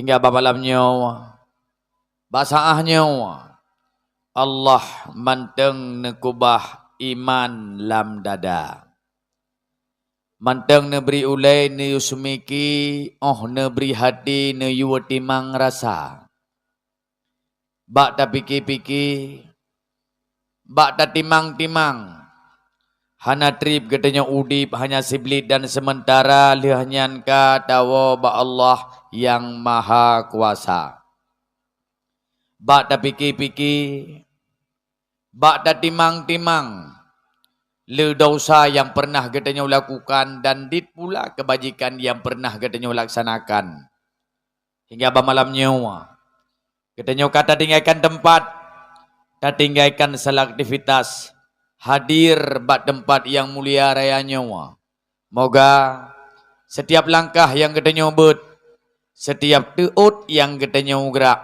hingga malamnya basaahnya Allah manteng nekubah iman lam dada. Manteng neberi ulai ne yusmiki neberi hati ne yuwatimang rasa. Bak ta piki-piki, bak ta timang-timang. Hana trip katanya udip hanya siblit dan sementara lihanyan ka tawa ba Allah yang maha kuasa. Bak ta piki-piki, bak ta timang-timang. Le dosa yang pernah katanya lakukan dan dit pula kebajikan yang pernah katanya laksanakan. Hingga malamnya katanya kata tinggalkan tempat, tak tinggalkan salah aktivitas, hadir bak tempat yang mulia rayanya. Moga setiap langkah yang katanya bet, setiap teut yang katanya gerak,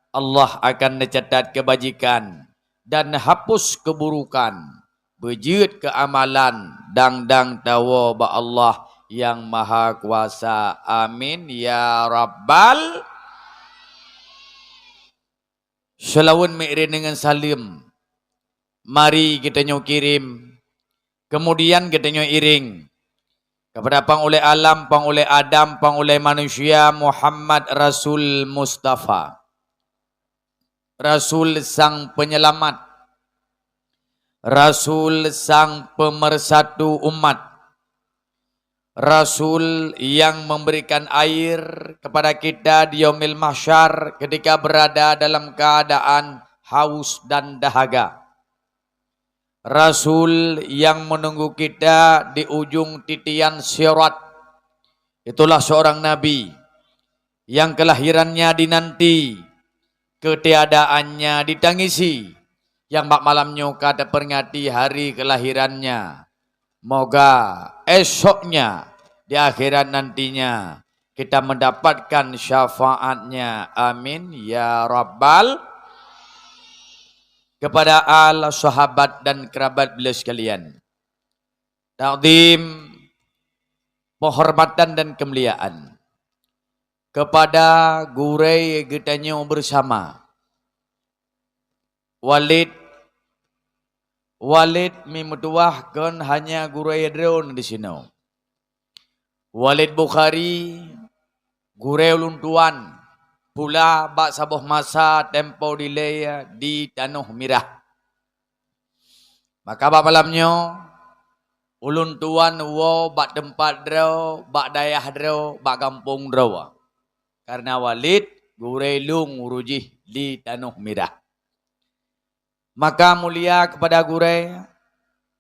Allah akan mencatat kebajikan dan hapus keburukan. Bejut ke amalan dang tawa ba Allah yang maha kuasa. Amin ya rabbal. Selawun mi'rin dengan salim. Mari kita kirim. Kemudian kita iring kepada pang oleh alam, pang oleh Adam, pang oleh manusia Muhammad Rasul Mustafa. Rasul sang penyelamat. Rasul sang pemersatu umat. Rasul yang memberikan air kepada kita di yaumil mahsyar ketika berada dalam keadaan haus dan dahaga. Rasul yang menunggu kita di ujung titian sirat. Itulah seorang nabi yang kelahirannya dinanti, ketiadaannya ditangisi. Yang bak malamnya kata peringati hari kelahirannya. Moga esoknya di akhirat nantinya kita mendapatkan syafaatnya. Amin ya rabbal. Kepada al sahabat dan kerabat beliau sekalian, takdim, penghormatan dan kemuliaan kepada gurai getanya bersama Walid mimutuahkan hanya gurai drone di sini. Walid Bukhari gurai uluntuan pula bak sabuh masa tempo delay di Tanah Mirah. Maka bak malamnya ulun tuan bak tempat draw, bak dayah draw, bak kampung draw. Karena Walid gurai lung urujih di Tanah Mirah. Maka mulia kepada gurai,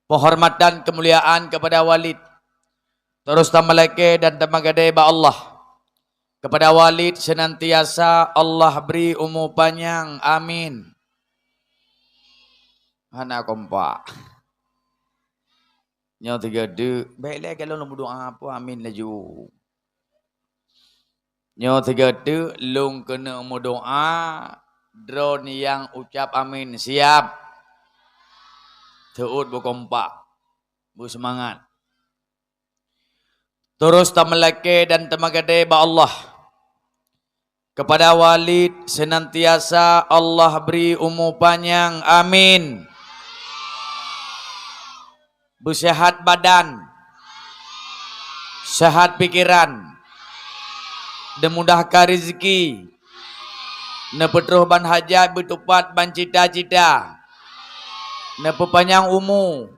penghormatan kemuliaan kepada Walid. Terus tamalake dan tamagadai ba Allah. Kepada Walid senantiasa Allah beri umur panjang. Amin. Hana kompak. Nyo tiga de. Baiklah kalau lu berdoa apa amin laju. Nyo tiga de lung kena berdoa. Drone yang ucap amin. Siap. Teut berkompak. Bersemangat. Terus tamalake dan tamagadai ba Allah. Kepada Walid senantiasa Allah beri umur panjang. Amin. Bersehat badan. Sehat pikiran. Demudahkan rezeki. Nepetruh ban hajat bertupat ban cita-cita. Neperpanjang umur.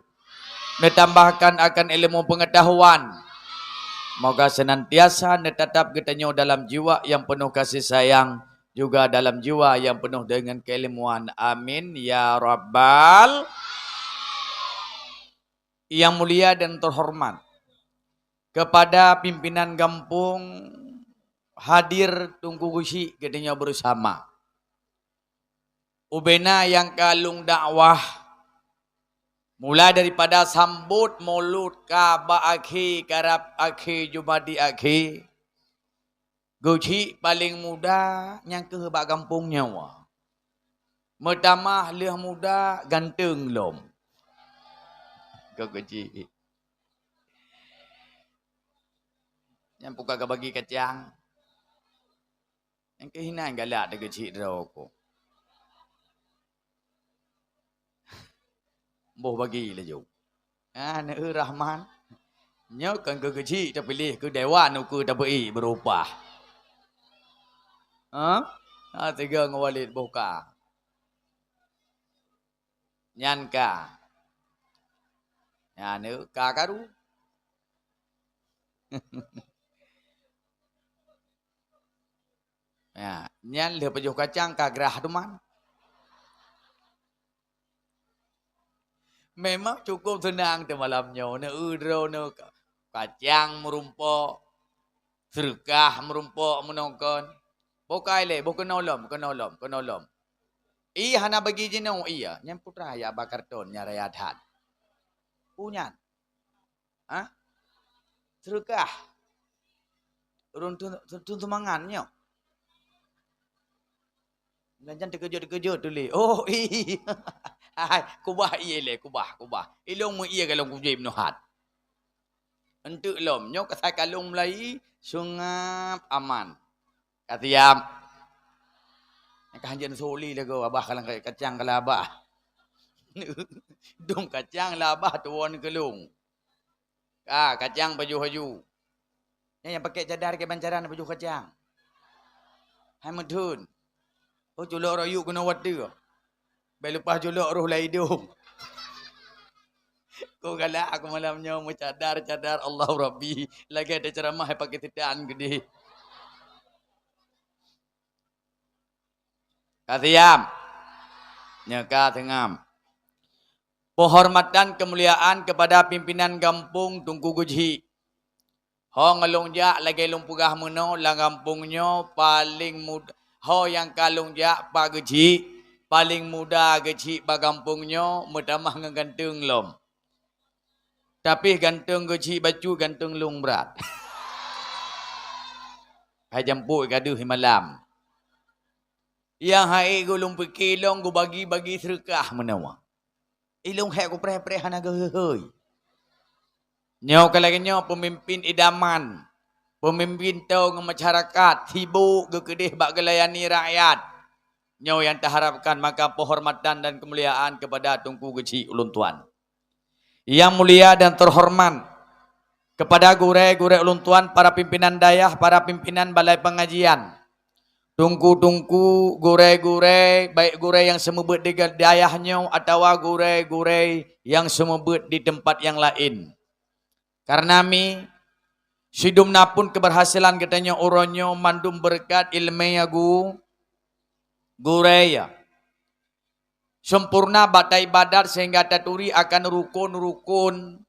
Netambahkan akan ilmu pengetahuan. Moga senantiasa netatap ketanya dalam jiwa yang penuh kasih sayang. Juga dalam jiwa yang penuh dengan keilmuan. Amin. Ya Rabbal. Yang mulia dan terhormat. Kepada pimpinan kampung. Hadir tunggu gusi katanya bersama. Ubena yang kalung dakwah. Mulai daripada sambut mulut kaba akhi karab akhi jumadi akhi. Guci paling muda yang ke bak kampungnya wah. Mertamah leh muda ganteng lom. Kau guci. Yang buka ke bagi kacang. Yang kehinan galak de kecil rokok. Boh bagi lah jo. Ne Rahman. Nhớ cần ke kecil tak pilih ke dewan ke tak beri berupah. Tiga ngawalid buka. Nyan ka. Ya ne ka karu. Ya, nyan le pejuh kacang ka gerah tu man. Memang cukup tenang tu malamnya. Ne udro ne kacang merumpok. Serkah merumpok menongkon. Bukai le, bukan nolom. Hana bagi jenau iya. Nyan putra ya bakar ton nya raya dhat. Punyan. Serkah. Urun tu mangannya. Jangan terkejut tu le. Oh iya. Kubah iya le, kubah. Ilong mo iya kalong kujib nuhat. Untuk lom, nyo kasai kalong Melayu, sungap aman. Katiam. Kahanjan soli lah go, abah kalang kacang kalabah. Dum kacang labah tuan kelung. Kacang baju-baju. Yang pakai cadar ke bancaran baju kacang. Hai medun. Oh julok rayu kena wadu. Baik lepas julok roh lah hidung. Kau galak aku malamnya mau cadar Allah Rabbi. Lagi ada ceramah pakai titaan gede. Katiam. Nyeka tengam. Penghormatan kemuliaan kepada pimpinan kampung Tungku Guji. Ho ngelongjak lagi lumpugah meno lang kampungnya paling muda. Ho yang kalongjak pa Guji paling muda Guji pa kampungnya mutamah ngeganteng lom. Tapi gantung Guji baju gantung lung berat. Hai jampuk gaduh malam. Yang hai gulung pikilong gu bagi serkah menawa. Ilung hai ku pre-pre hanaga heuy. Nyo kalagnya pemimpin idaman. Pemimpin tau masyarakat sibuk gekedih bak gelayani rakyat. Nyo yang terharapkan maka penghormatan dan kemuliaan kepada Tungku Guji Ulun Tuan. Yang mulia dan terhormat kepada gure-gure Ulun Tuan, para pimpinan dayah, para pimpinan balai pengajian. Tungku-tungku gure-gure, baik gure yang semebut di dayahnya atau gure-gure yang semebut di tempat yang lain. Karena mi sidumna pun keberhasilan katanya oronyo mandum berkat ilmu yagu gureya. Sempurna batai ibadat sehingga taturi akan rukun-rukun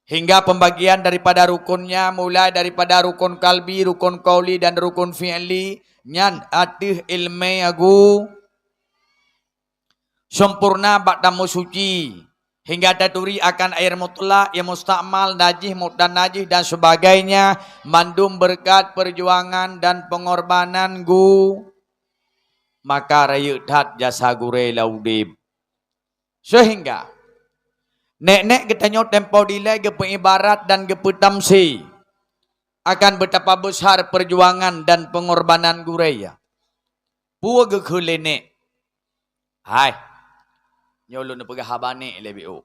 hingga pembagian daripada rukunnya mulai daripada rukun kalbi, rukun qauli dan rukun fi'li nyan atih ilmu yagu sempurna batamu suci hingga taturi akan air mutlak yang mustakmal, najih, dan najih dan sebagainya mandum berkat perjuangan dan pengorbanan gu maka rayut hat jasa gure laudib sehingga nek katanya tempo dilai gepe ibarat dan gepe tamsi akan betapa besar perjuangan dan pengorbanan gure ya puwa gekulene hai nyolun pegah habane lebih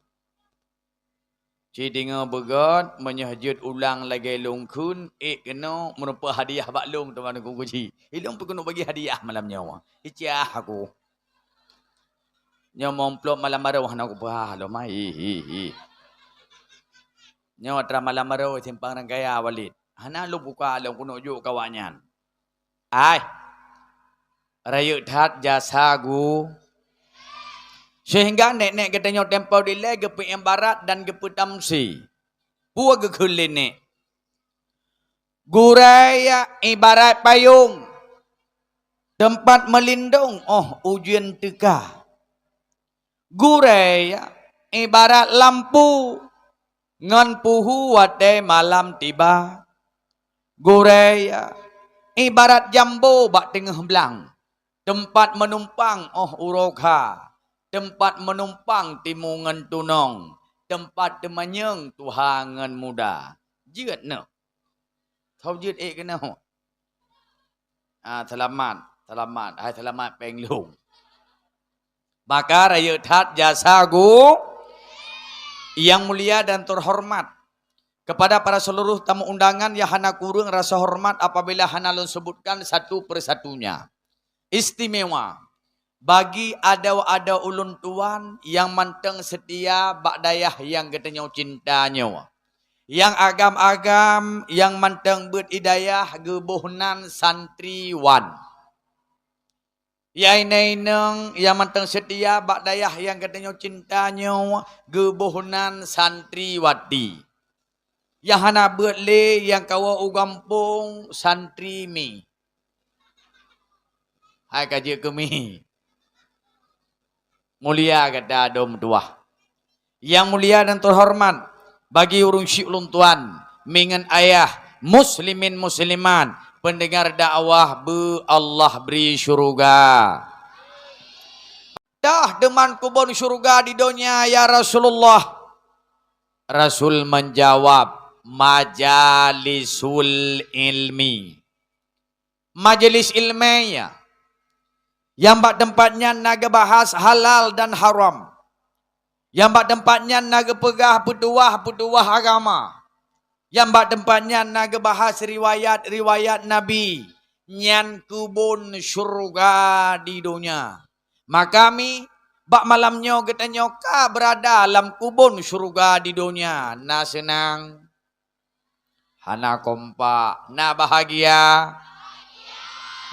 Cidinga begot menyahjud ulang lagi lungkun kena merupa hadiah baklung teman aku kuci. Ilung pun kena bagi hadiah malam nyawa. Iciah aku. Nyawa momplok malam maruh nak aku lo mai. Nyawa tra malam maruh simpang rangkaya walid. Hana lu buka lu kuno juk kawanyan. Ai. Rayut hat jasa gu. Sehingga nek katanya tempo dilai gepe yang barat dan gepe tamsi. Buah gekulene. Guraya ibarat payung. Tempat melindung. Oh ujian teka. Guraya ibarat lampu. Ngan puhu wate malam tiba. Guraya ibarat jambu bak tengah belang. Tempat menumpang oh uroka. Tempat menumpang timungan tunong. Tempat temanyeng tuhangan muda. Jut no. Kau jut kena. Selamat. Selamat. Hai selamat penglung. Maka raya tat jasa gu yang mulia dan terhormat. Kepada para seluruh tamu undangan yang hana kurang rasa hormat apabila hana lun sebutkan satu persatunya. Istimewa. Bagi ada ulun tuan yang manteng setia bak dayah yang getenya cintanya. Yang agam-agam yang manteng beridayah gebuhnan santriwan. Yang naineng yang manteng setia bak dayah yang getenya cintanya gebuhnan santriwati. Yang hana berle yang kawa ugampung santri mi. Hai kaji kami. Mulia kata dom dua. Yang mulia dan terhormat bagi urung syik luntuan. Mingan ayah muslimin musliman. Pendengar dakwah be Allah beri syurga. Dah deman kubun syurga di dunia ya Rasulullah. Rasul menjawab. Majalisul ilmi. Majelis ilmiah. Yang bak tempatnya naga bahas halal dan haram. Yang bak tempatnya naga pegah petuah agama. Yang bak tempatnya naga bahas riwayat Nabi. Nyan kubun syurga di dunia. Maka kami bak malamnya katanya ka berada dalam kubun syurga di dunia. Na senang. Hana kompak, nak bahagia.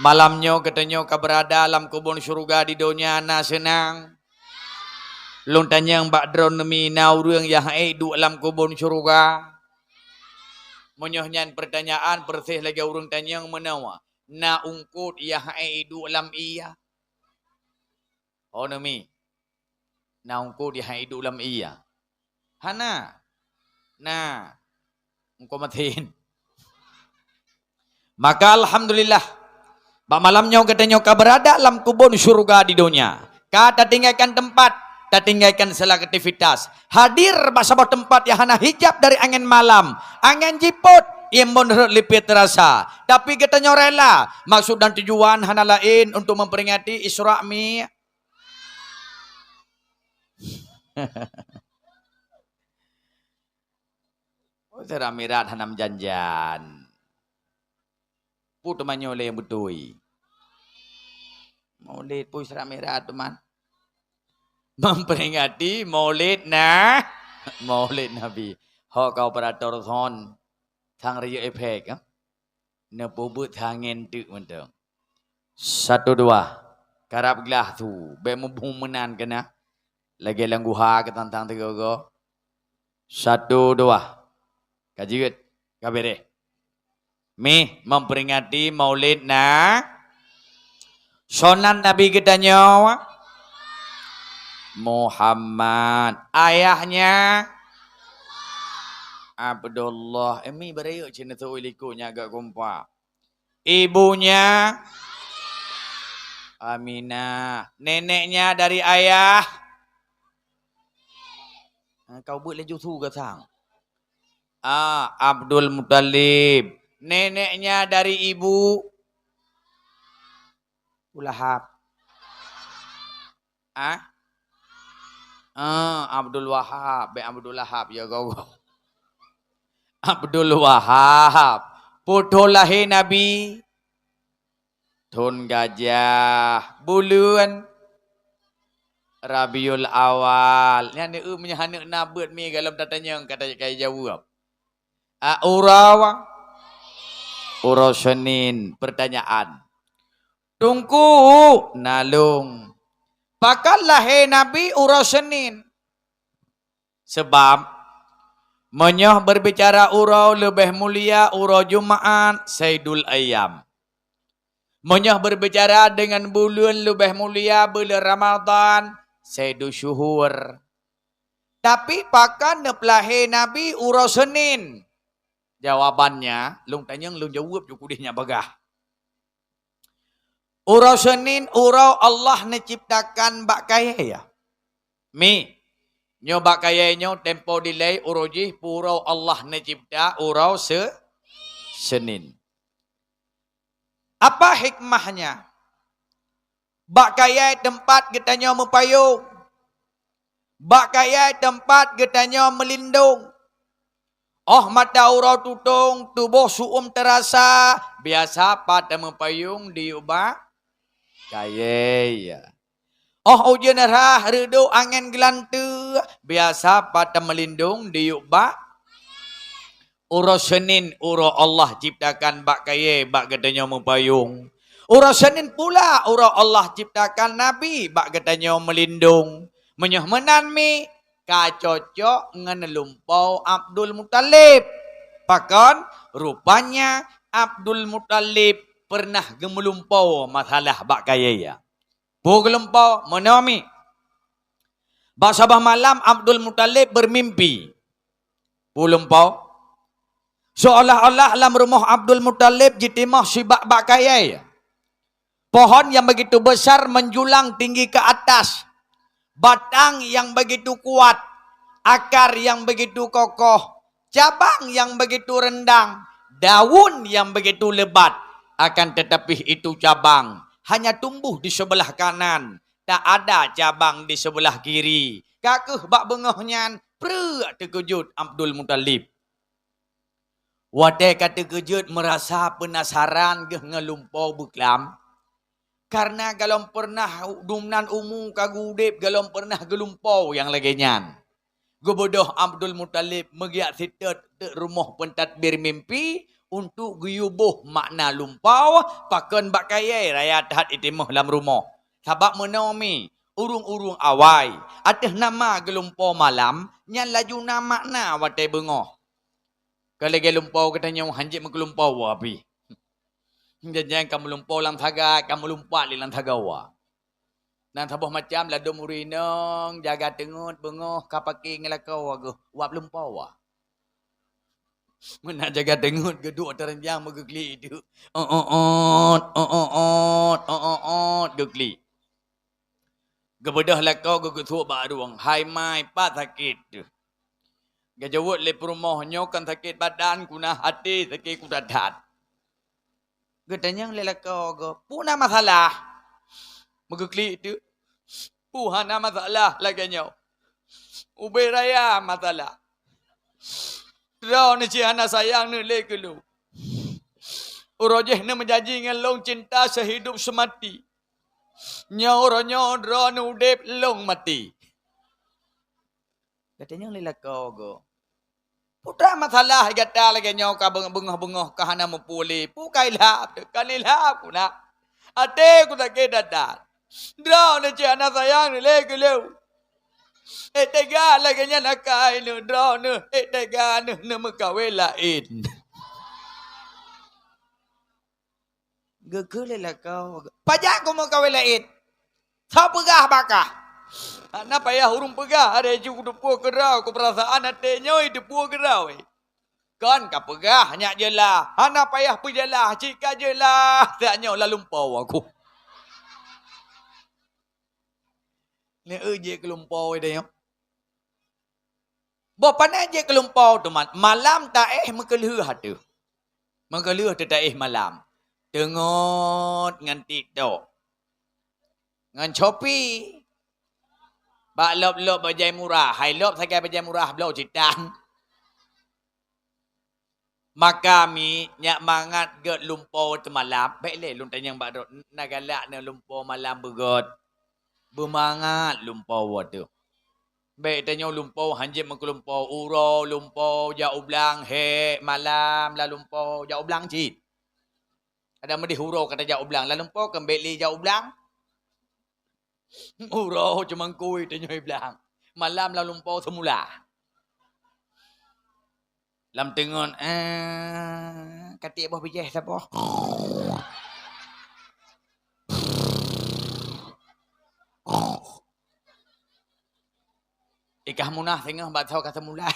Malamnya katanya kau berada dalam kubun syurga di dunia, nak senang. Long tanya yang bak drone mi na urang yang du dalam kubun syurga. Menyohnyan pertanyaan persih lagi urang tanya yang menawa. Na ungkut yang du dalam iya. Oh nami. Na ungkut yang du dalam iya. Hana. Nah. Engkau matiin. Maka alhamdulillah. Bak malamnya katanya kau berada dalam kubun syurga di dunia. Kau tak tinggalkan tempat. Tak tinggalkan segala aktivitas. Hadir bak sebuah tempat yang hana hijab dari angin malam. Angin jiput. Yang menurut lipit terasa. Tapi katanya rela. Maksud dan tujuan hana lain untuk memperingati Isra' Mi. Isra' Mi'raj hanam janjan. Putu manyole yang betul. Maulid pu Isra' Mi'raj teman. Memperingati Maulid Maulid Nabi. Ho kau operator son thang raya efek. Ne pubut thangin tu mentang. 1 2. Karap gelah tu. Be mubung menan kena. Lagi langguha ke tantang tegogo. 1 2. Kajiut, kabere. Mi memperingati Maulid sonan Nabi kita nyawa. Muhammad. Ayahnya Abdullah. Mi berayuk cina tu ilikunya agak kompak. Ibunya Aminah. Neneknya dari ayah. Kau buat laju tu ke sang? Abdul Muttalib. Neneknya dari ibu Lahab. Abdul Wahab. Abdul Lahab ya kau. Abdul Wahab. Putu lahir Nabi. Tun gajah. Bulan Rabiul Awal. Yang ni menyahanak nabut mi kalau tatanya kata kaya jawab. Urau Senin. Pertanyaan. Tungku nalung. Pakal lahir Nabi urau Senin. Sebab menyoh berbicara urau lebih mulia urau Jumaat Sayyidul Ayyam. Menyoh berbicara dengan bulan lebih mulia bulan Ramadan Sayyidul Syuhur. Tapi pakan lahir Nabi urau Senin. Jawabannya, lung tanyang lung jawab jukudihnya bagah. Urau Senin, urau Allah menciptakan bak kaya ya. Mi, nyo bak kaya nyo tempo delay uroji purau Allah mencipta urau Senin. Apa hikmahnya? Bak kaya tempat getanya mempayung. Bak kaya tempat getanya melindung. Oh mata urau tutung, tubuh suum terasa. Biasa pada mempayung diubah kaya ya. Oh ujian rah redu angin gelantu. Biasa pada melindung diubah. Uro Senin, uro Allah ciptakan bak kaya, bak getanya mempayung. Uro Senin pula, uro Allah ciptakan Nabi, bak getanya melindung. Menyuh menanmi, kacocok ngenelumpau Abdul Muttalib. Pakon, rupanya Abdul Muttalib pernah gemelumpau masalah bak kaya ya. Bu gelumpau, menami. Bak sabah malam Abdul Muttalib bermimpi. Bu lumpau. Seolah-olah dalam rumah Abdul Muttalib jitimah si bak kaya. Pohon yang begitu besar menjulang tinggi ke atas. Batang yang begitu kuat. Akar yang begitu kokoh. Cabang yang begitu rendang. Daun yang begitu lebat. Akan tetapi itu cabang hanya tumbuh di sebelah kanan. Tak ada cabang di sebelah kiri. Kakeh bak bengahnya. Terkejut Abdul Muttalib. Wadai kata kejut merasa penasaran ke ngelumpau beklam. Karena kalau pernah dumnan umum kagudip, kalau pernah gelumpau yang lagi nyan. Gebodoh Abdul Muttalib megiak sitat ke rumah pentadbir mimpi untuk guyubuh makna lumpau pakon bak kaya raya tahat itimah dalam rumah. Sabab menami urung-urung awai atas nama gelumpau malam nyan laju nama makna wadai bengah. Kalau lagi lumpau katanya hanjit mengkelumpau api. Jangan kamu lumpau lang thaga, kamu lumpat li lang thaga wa. Nan tabuh macam ladu murinong, jaga tengut bengah kapaki ngelakau agu, wap lumpau wa. Mana jaga tengut geduk terenjang megekli itu. Gekli. Gebedah lakau gegetuk baruang, hai mai pat sakit tu. Gajawut le perumahnya kan sakit badan kuna hati sakit kuna dat. Gedanyang lelakau go. Puna masalah. Megekli itu. Puhana masalah laganya. Ubay raya masalah. Rau ni cihana sayang ni lekelu. Urojeh ni menjanji dengan long cinta sehidup semati. Nyaw dro ni udep long mati. Gedanyang lelakau go. Putra masalah gata lagi nyaw ka bengah-bengah kahana mempuli. Pukailah, kanilah kuna. Ate ku tak kedadat. Draw na ciana sayang ni lagi lew. Tega lagi nya nakai ni draw ni. Tega ni mekawe lain. Gegelelah kau. Pajak ku mekawe lain. Sa pegah bakah. Anak payah urung pegah. Ada juga depu gerau. Ku perasaan hatinya depu gerau. Kan kau pegah. Hanya je lah. Anak payah pergi lah. Cika je lah. Taknya lah lumpau aku. Ni je kelumpau dia. Bapak nak je kelumpau tu. Malam tak mekelih hati. Mekelih tu tak malam. Tengot dengan TikTok. Dengan Shopee. Bak lop-lop bajai murah. Hai lop sakai bajai murah belau citan. Maka mi nyak mangat get lumpau temalam. Baik le luntan yang bak nagalak na lumpau malam begot. Bermangat lumpau tu. Baik tanya lumpau hanjim mengkelumpau. Uro lumpau jauh belang. He malam la lumpau jauh belang cit. Ada medih uro kata jauh belang. La lumpau kembali jauh belang. Urau cuma kui tanya bilang. Malam lah lumpau semula. Lam tengon katik bawah bijih siapa? Ikah munah tengah bak tahu kata mula.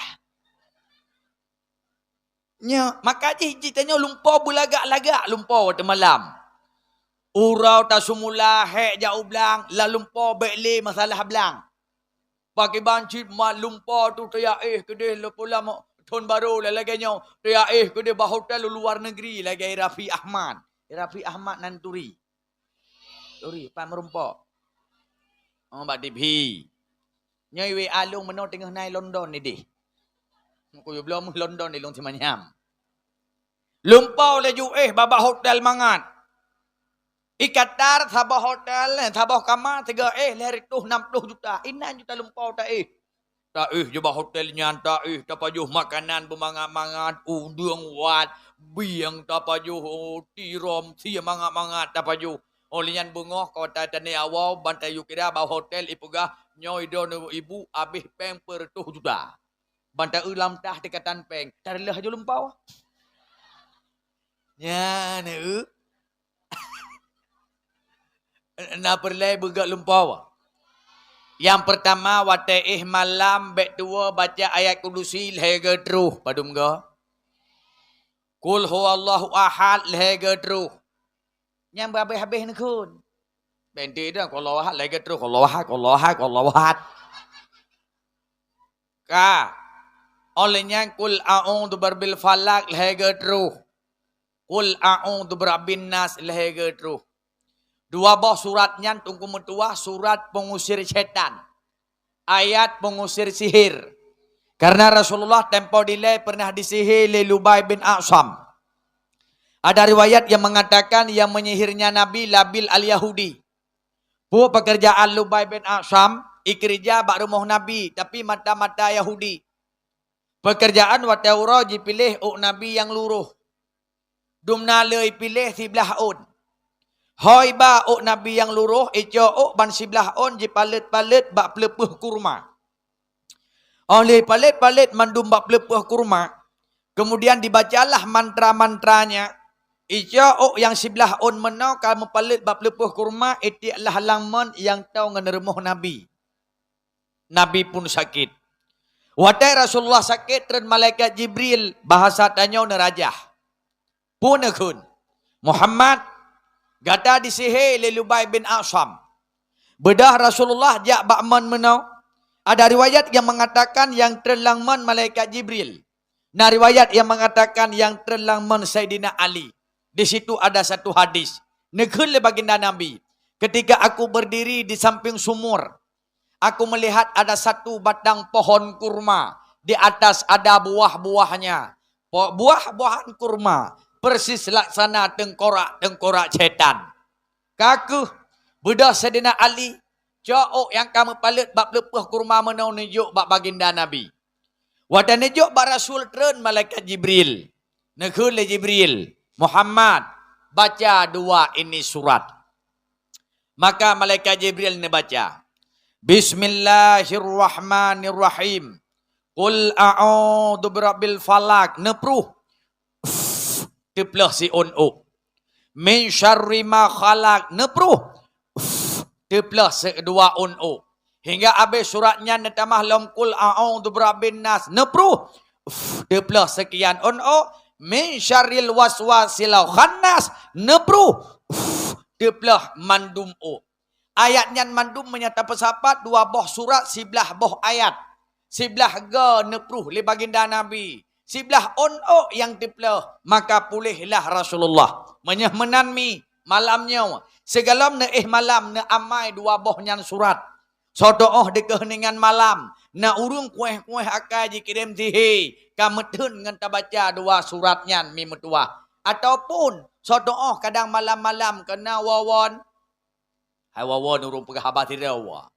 Nya, maka je tanya lumpau belagak-lagak lumpau tu malam. Urau tak semula hek jauh belang. La lumpau bekli masalah belang. Pakai bancit mat lumpau tu teriak kedih pula tahun baru lagi nyaw. Teriak kedih bah hotel luar negeri lagi Rafi Ahmad. Rafi Ahmad Nanturi. Turi, pan merumpak. Oh, bak TV. Nyai we alung meno tengah naik London ni deh. Ku yo belum London ni long timanyam. Lumpau laju babak hotel mangat. Ikatar thabah hotel, thabah kamar 3 lerik tu 60 juta. Inan juta lumpau tak Tak jubah hotel nyanta tak pajuh makanan bermangat-mangat, udang wat, biang tak pajuh, tiram, sia mangat-mangat tak pajuh. Olian bungoh kota tani awal bantai yukira bau hotel ipugah nyoy don ibu abih peng per 2 juta. Bantai ulam tah dekatan peng. Tarilah je lumpau. Ya ne. Na perlai begak lumpau. Yang pertama wataih malam bek 2 baca ayat kudusi lehega teruh padum ga. Kul huwallahu ahad lehega teruh. Yang berhabis-habis ni kun. Benti dah kalau ahad lehega teruh kalau ahad. Ka olehnya kul a'udzu birabbil falaq lehega teruh. Kul a'udzu birabbin nas lehega teruh. 2 buah suratnya tunggu metua surat pengusir setan. Ayat pengusir sihir. Karena Rasulullah tempo dilai pernah disihir oleh Lubai bin A'sam. Ada riwayat yang mengatakan yang menyihirnya Nabi Labil al-Yahudi. Bu pekerjaan Lubai bin A'sam ikerja bak rumah Nabi tapi mata-mata Yahudi. Pekerjaan wataura dipilih Nabi yang luruh. Dumna lei pilih sebelah un. Hoi ba Nabi yang luruh ijo ban sebelah on je palet-palet bak pelepuh kurma. Oleh palet-palet mandum bak pelepuh kurma. Kemudian dibacalah mantra-mantranya. Ijo yang sebelah on menau kamu palet bak pelepuh kurma itilah halaman yang tahu ngenermuh Nabi. Nabi pun sakit. Watai Rasulullah sakit dan malaikat Jibril bahasa tanya nerajah. Punakun Muhammad gata disihir oleh Lubai bin A'sam. Bedah Rasulullah jak bakman menau. Ada riwayat yang mengatakan yang terlangman malaikat Jibril. Nah riwayat yang mengatakan yang terlangman Sayyidina Ali. Di situ ada satu hadis. Nekul le baginda Nabi. Ketika aku berdiri di samping sumur. Aku melihat ada satu batang pohon kurma. Di atas ada buah-buahnya. Buah-buahan kurma. Persis laksana tengkorak setan. Kaku bedah Sayyidina Ali. Jauh yang kamu palit bak lepuh kurma menau nejuk bak baginda Nabi. Wadah nejuk bak Rasul tren malaikat Jibril. Nekul le Jibril. Muhammad baca 2 ini surat. Maka malaikat Jibril ne baca. Bismillahirrahmanirrahim. Qul a'udzu birabbil falaq. Nepruh. Teplah si on-o. Min syarri ma khalaq. Nepruh. Teplah sedua on-o. Hingga habis suratnya netamah lam qul a'udzu birabbin nas. Nepruh. Teplah sekian on-o. Min syarril waswasil khannas. Nepruh. Teplah mandum-o. Ayatnya mandum menyata pesapat 2 boh surat sebelah boh ayat. Sebelah ga nepruh li baginda Nabi. Sebelah on-o yang teplah. Maka pulihlah Rasulullah. Menanmi malamnya. Segalam ne malam ne amai 2 bohnya surat. Sodoh dekeheningan malam. Na urung kueh-kueh akai dikirim tihi. Kametun ngan baca 2 suratnya mi metua. Ataupun sodoh kadang malam-malam kena wawon. Hai wawon urung pegah habah tirawa.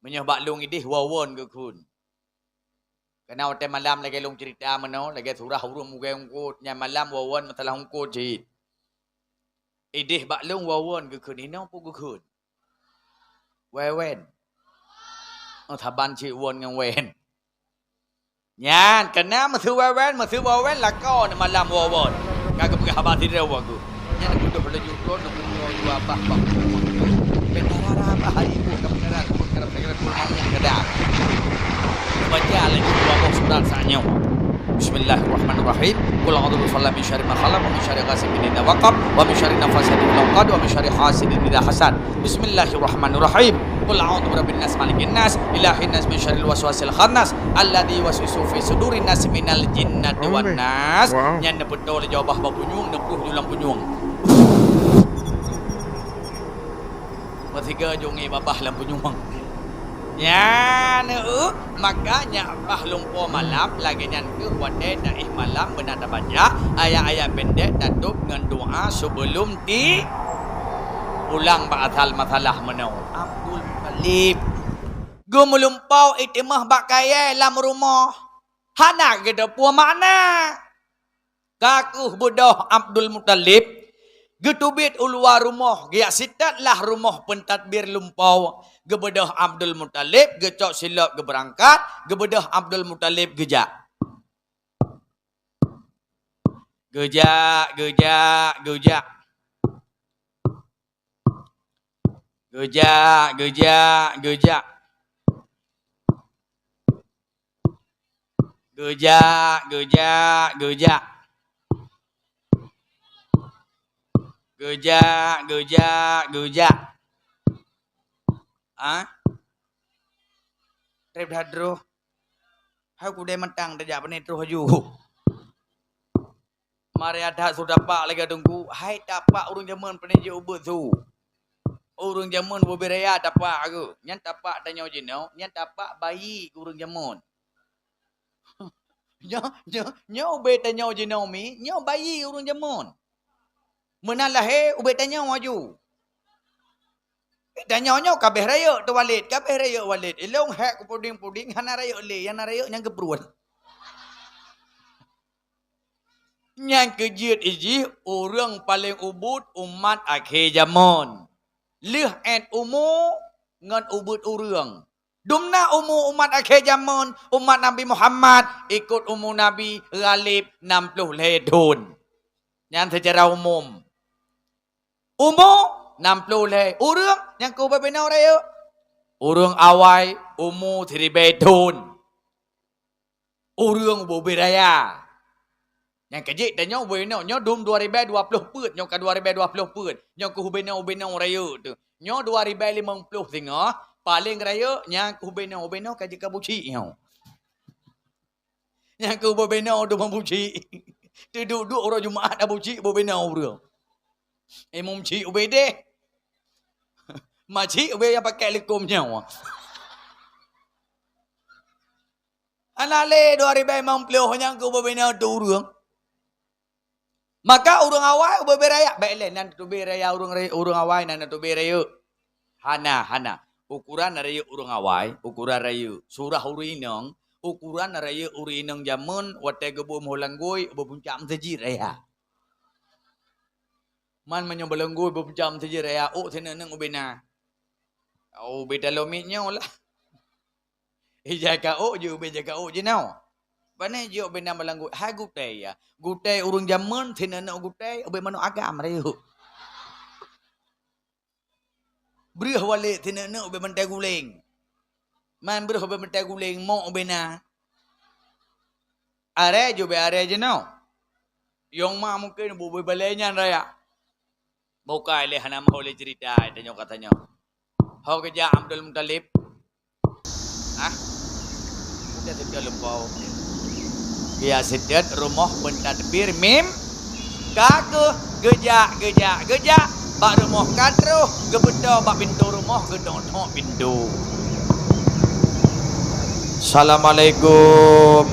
Menyah baklung idih wawon ke kun. Kena hotel malam lagi long cerita menau. Lagi surah urung mugai ungkut. Nya malam wawon masalah ungkut cik. Idih baklung wawon ke kun. Ini apa ke kun? Wewen. Oh taban cik won ngan wen. Nyan kena masu wewen lah kau ni malam wawon. Kagak pegah habah tirawa ku. Nya nak duduk belajuk klon nak duduk abah bang. Benarara bahari ibu kebenaran perkara segala kurangnya kedak. Baca lagi 2 surat sanya. Bismillahirrahmanirrahim. Qul a'udzu billahi min syarri ma khalaq wa min syarri ghasiqin idza waqab wa min syarri nafasatin fil 'uqad wa min syarri hasidin idza hasad. Bismillahirrahmanirrahim. Qul a'udzu birabbin nas malikin nas ilahin nas min syarril waswasil khannas alladzi yuwaswisu fi sudurin nas minal jinnati wan nas. Nyan betul jawabah babunyung nepruh julang bunyung. Bertiga jungi babah lampu nyuang. Ya, makanya bah lumpur malam lagi nyanku wadai daih malam benar baca ayat-ayat pendek datuk dengan doa sebelum ulang ba'athal masalah menau. Abdul Muttalib gue melumpau itimah bak kaya lam rumah. Hana kita puan makna. Kakuh budoh Abdul Muttalib getubit uluar rumah. Giyak sitatlah rumah pentadbir lumpau. Gebedah Abdul Muttalib, gecok silap geberangkat, gebedah Abdul Muttalib gejak. Gejak, gejak, gejak. Gejak, gejak, gejak. Gejak, gejak, gejak. Gejak, gejak, gejak. Ah? Trip hadro. Aku dah mentang dah jak penetro haju. Mari ada sudah pak lagi tunggu. Hai tapak urang zaman peneje ubut tu. Urang zaman berberaya tapak aku. Nyan tapak tanya jenau, nyan tapak bayi urang zaman. Nyo ube tanya jenau mi, nyo bayi urang zaman. Menalah ube tanya waju. Tanya-nya kabeh raya tu walid, kabeh raya walid. Ilong hak ku puding-puding hana raya le, yana raya nyang kebruan. Nyang kejit iji orang paling ubud umat akhir zaman. Lih et umur ngan ubud orang. Dumna umur umat akhir zaman, umat Nabi Muhammad ikut umur Nabi Ghalib 60 ledun. Yang secara umum. Umur 60 le. Urang yang kau bebenau raya. Urang awai umur 3 bedun. Urang beraya. Yang kejik tanya bebenau nyo dum 2020 put nyo ka 2020 put. Nyo ku bebenau raya tu. Nyo 2050 tengah paling raya yang ku bebenau ka jika buci nyo. Yang ku bebenau tu membuci. Tu duduk orang Jumaat dah buci bebenau urang. Imam Cik Ubedeh. Makcik Ubedeh yang pakai lekumnya. Anale 2050 yang ku berbina tu urang. Maka urang awal berberaya. Baiklah nan tu beraya urang awal nan tu beraya. Hana. Ukuran raya urang awal, ukuran raya surah urinang, ukuran raya urinang zaman watai gebu molanggoi berpuncak sejir raya. Man menyebelenggu berjam saja raya. Oh, sana neng ubena. Oh, beda lomitnya lah. Jaga je, jaga je now. Bana je ubena belenggu. Hai gutai ya. Gutai urung zaman, sana neng gutai. Ube manu agam raya. Berih walik sana neng ube mentai guling. Man berih ube mentai guling. Mau ubena. Are je now. Yang mah mungkin ube balainya raya. Bukai leh hana mau le cerita tanya katanya. Hau kerja Abdul Muttalib. Ah. Udah tidak lumpau. Dia sedet rumah pentadbir mim. Kaku gejak. Bak rumah kadro gebeda bak pintu rumah gedong pintu. Assalamualaikum.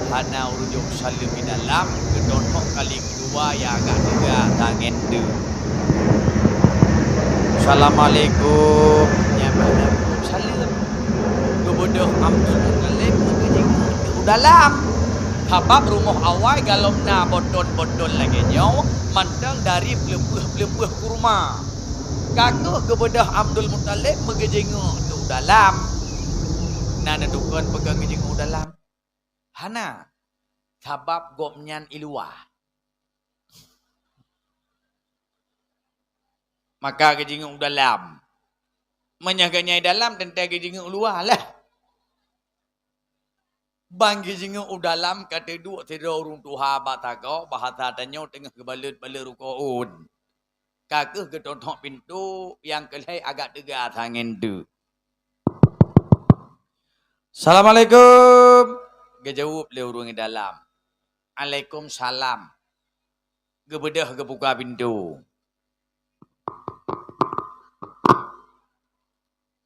Hana urujung salim di dalam gedong kali kedua ya agak tiga tangan tu. Assalamualaikum. Ya mana salam. Kebodoh Abdul Muttalib ke dalam. Habab rumah awal galomna bodon lagi nyaw. Mandang dari pelepuh kurma. Kaku kebodoh Abdul Muttalib megejenguk ke dalam. Nana dukun pegang gejenguk dalam. Hana. Habab gopnyan iluah. Maka kejenguk dalam. Menyaganya dalam tentang kejenguk luar lah. Bang kejenguk dalam kata dua tidak urung tuha batagau bahasa tanya tengah kebalut-balut rukoun. Kakeh ketontok pintu yang kelai agak tegak tangan tu. Assalamualaikum. Gejawab le urung dalam. Waalaikumsalam. Gebedah kebuka pintu.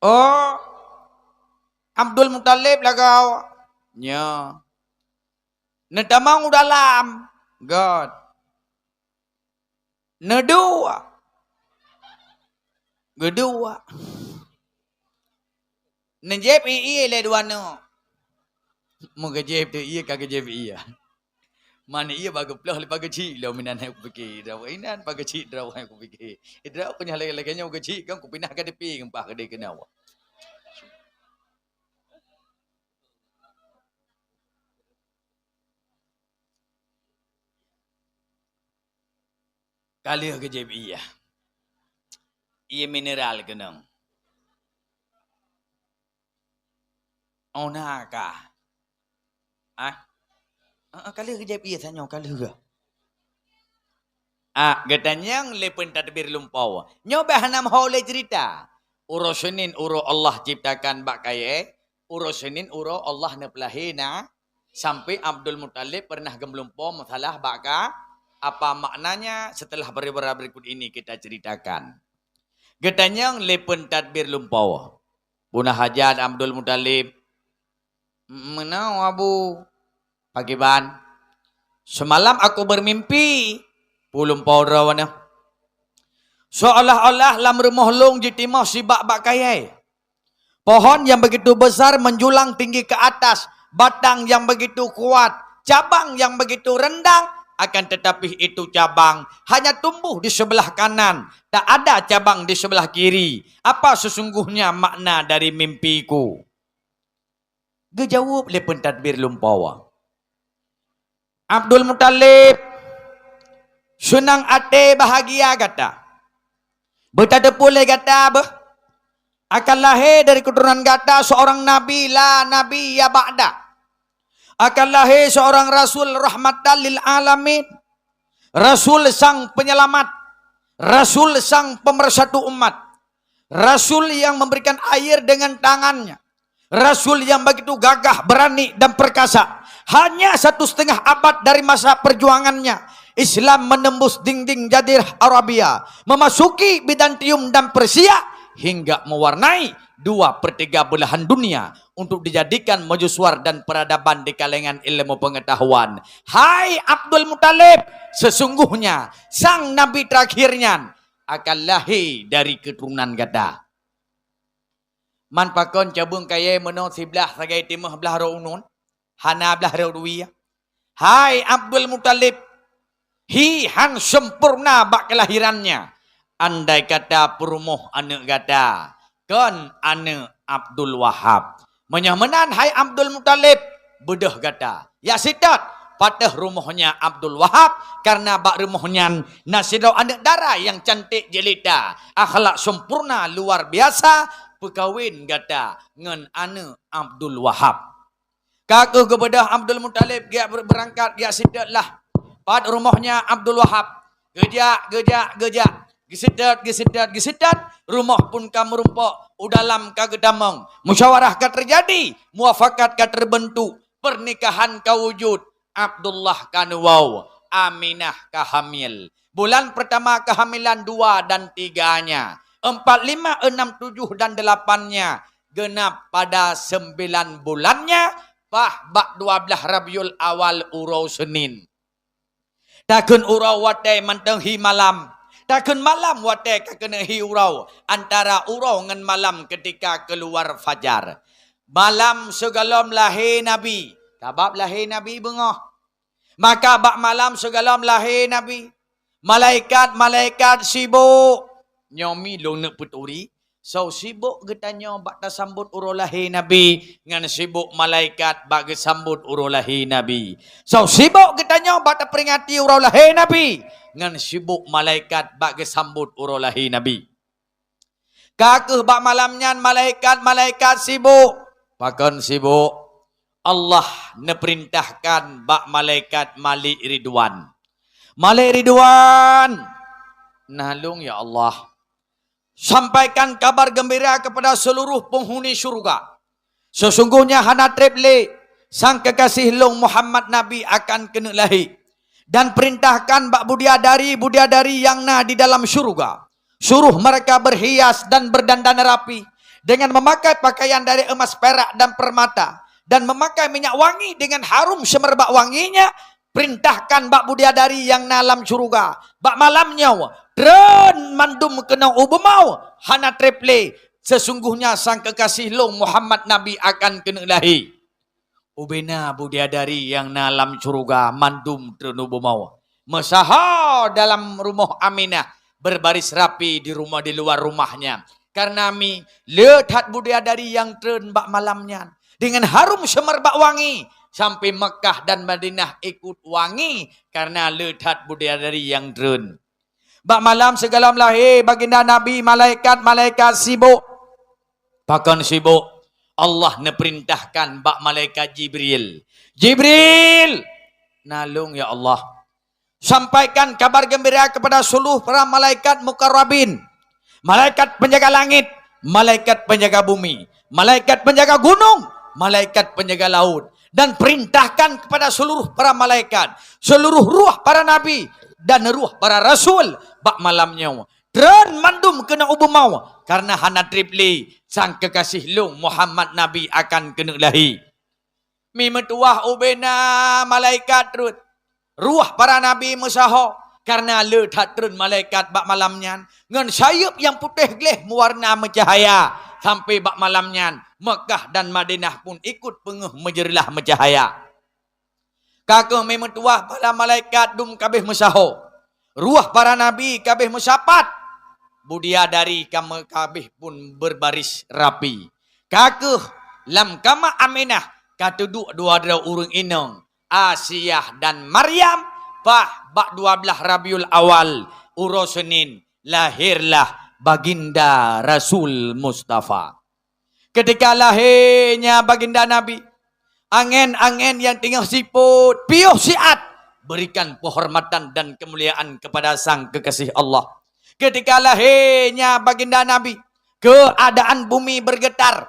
Oh, Abdul Muttalib lah kau. Nya. Nedamang dalam. God. Nedua. Gedua. Nejep iya le dua no. Moga jep tu iya kagak jep iya. Mana iya bagus pelah lepas kecil lah minan aku fikir. Dah inan bagus kecil dah aku fikir. Dah punya lagi-laginya aku kecil kan aku pindah ke depi ngempah ke dia kena awak. Kali ke jep iya. Iya mineral kena. Oh nakah. Ah, kali ke jep iya tanya kali ke. Katanya lepun tadbir lumpau. Nyoba hanam haule cerita. Uro Senin uro Allah ciptakan bak kaya. Uro Senin uro Allah nepelahina. Sampai Abdul Muttalib pernah gemlumpau masalah baka. Apa maknanya setelah berita berikut ini kita ceritakan. Katanya lepun tadbir lumpau. Punah hajat Abdul Muttalib. Menau abu. Pagi ban. Semalam aku bermimpi. Pulum powder mana? Seolah-olah lam rumah long jitimah sibak bak kayai. Pohon yang begitu besar menjulang tinggi ke atas. Batang yang begitu kuat. Cabang yang begitu rendang. Akan tetapi itu cabang hanya tumbuh di sebelah kanan. Tak ada cabang di sebelah kiri. Apa sesungguhnya makna dari mimpiku? Gejawab lepun tadbir lumpawa. Abdul Muttalib. Senang hati bahagia kata. Bertada pula kata apa? Akan lahir dari keturunan kata seorang nabi la nabi ya ba'da. Akan lahir seorang rasul rahmatan lil alamin. Rasul sang penyelamat. Rasul sang pemersatu umat. Rasul yang memberikan air dengan tangannya. Rasul yang begitu gagah, berani dan perkasa. Hanya 1,5 abad dari masa perjuangannya. Islam menembus dinding Jazirah Arabia, memasuki Bizantium dan Persia hingga mewarnai 2/3 belahan dunia untuk dijadikan mercusuar dan peradaban di kalangan ilmu pengetahuan. Hai Abdul Muttalib, sesungguhnya sang nabi terakhirnya akan lahir dari keturunan gada. Man pakon cabung kaya menong sebelah sagai timah belah raunun, hana belah rauduia. Hai Abdul Muttalib, hihan sempurna bak kelahirannya. Andai kata perumuh anak gada, kan anak Abdul Wahab. Menyamenan hai Abdul Muttalib, bedah gada. Ya sidat, patah rumahnya Abdul Wahab. Karena bak rumahnya nasidau anak darah yang cantik jelita. Akhlak sempurna luar biasa. Perkahwin gada ngan anak Abdul Wahab. Kakak kepada Abdul Muttalib, dia berangkat, dia sidat lah. Pad rumahnya Abdul Wahab. Gejak. Gesidat. Rumah pun kamu rumpok. Udalam kagedamang. Musyawarah ka terjadi. Muafakat ka terbentuk. Pernikahan ka wujud. Abdullah kanuwaw. Aminah ka hamil. Bulan pertama kehamilan 2 dan 3-nya. 4, 5, 6, 7 dan 8-nya. Genap pada 9 bulannya. Bak 12 Rabiul Awal urau Senin. Takun urau watai mantenghi malam. Takun malam watai kakenehi urau. Antara urau dengan malam ketika keluar fajar. Malam segalam lahir Nabi. Kabab lahir Nabi bengah. Maka bak malam segalam lahir Nabi. Malaikat sibuk. Nyomi long nak puturi. So sibuk getanya bak sambut urau lahir Nabi. Ngan sibuk malaikat bak sambut urau lahir Nabi. So sibuk getanya bak peringati urau lahir Nabi. Ngan sibuk malaikat bak sambut urau lahir Nabi. Kakeh bak malamnya malaikat sibuk. Pakon sibuk. Allah neperintahkan bak malaikat Malik Ridwan. Malik Ridwan. Nalung ya Allah. Sampaikan kabar gembira kepada seluruh penghuni syurga. Sesungguhnya hana treble sang kekasih long Muhammad Nabi akan kena lahir. Dan perintahkan bak budiadari yang na di dalam syurga. Suruh mereka berhias dan berdandan rapi. dengan memakai pakaian dari emas, perak dan permata, dan memakai minyak wangi dengan harum semerbak wanginya, perintahkan bak budiadari yang nalam syurga, bak malamnya dren mandum kena ubemau hana treple, sesungguhnya sang kekasih long Muhammad Nabi akan kena lahi. Ubena budiadari yang nalam syurga mandum dren ubemau, mesaha dalam rumah Aminah, berbaris rapi di luar rumahnya. Karena mi lihat budiadari yang tren bak malamnya dengan harum semerbak wangi, sampai Mekah dan Madinah ikut wangi karena lihat budiadari yang tren. Bak malam segala lahir baginda Nabi, malaikat sibuk. Bahkan sibuk, Allah neperintahkan bak malaikat Jibril. Jibril, nalung ya Allah, sampaikan kabar gembira kepada seluruh para malaikat mukarrabin, malaikat penjaga langit, malaikat penjaga bumi, malaikat penjaga gunung, malaikat penjaga laut, dan perintahkan kepada seluruh para malaikat, seluruh ruh para nabi dan ruh para rasul, bak malamnya dren mandum kena ubemau karena hana tripli sang kekasih long Muhammad Nabi akan kena lahi. Mi metuah ubena malaikat terus ruh para nabi musaho karena lihat trun malaikat bak malamnya ngan sayup yang putih geleh mewarna mencahaya, sampai bak malamnya Mekah dan Madinah pun ikut penguh menjerilah mencahaya. Kakek memang tuah para malaikat dum kabeh musaho, ruh para nabi kabeh musapat, budiadari kama kabeh pun berbaris rapi. Kakek lam kama Aminah katuduk dua urang inong Asiyah dan Maryam, bak 12 Rabiul Awal uro Senin lahirlah baginda Rasul Mustafa. Ketika lahirnya baginda Nabi, angin-angin yang tengah siput piuh siat berikan penghormatan dan kemuliaan kepada sang kekasih Allah. Ketika lahirnya baginda Nabi, keadaan bumi bergetar.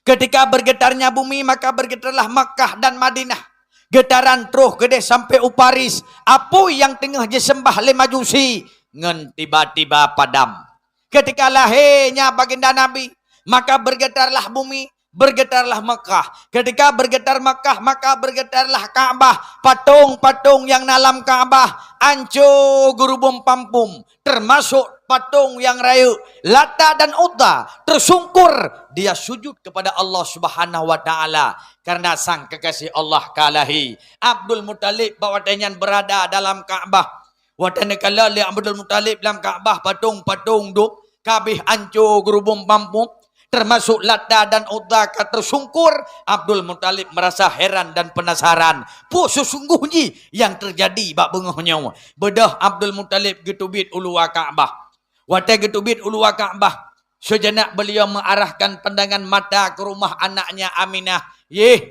Ketika bergetarnya bumi, maka bergetarlah Makkah dan Madinah. Getaran terus gede sampai Uparis. Apa yang tengah disembah le majusi ngan tiba-tiba padam. Ketika lahirnya baginda Nabi, maka bergetarlah bumi, bergetarlah Makkah. Ketika bergetar Makkah, maka bergetarlah Ka'bah. Patung-patung yang dalam Ka'bah ancur gurubum pampum, termasuk patung yang rayu Lata dan Uzza tersungkur dia sujud kepada Allah Subhanahu wa taala karena sang kekasih Allah kalahi. Abdul Muttalib bawatannya berada dalam Ka'bah. Watana kala li Abdul Muttalib dalam Ka'bah patung-patung duk kabeh ancur gurubum pampum termasuk Lata dan Uzza tersungkur. Abdul Muttalib merasa heran dan penasaran. Po sesungguhnya yang terjadi bak bengahnya. Bedah Abdul Muttalib getubit ulua Ka'bah. Watai getubit ulua Ka'bah. Sejenak beliau mengarahkan pandangan mata ke rumah anaknya Aminah.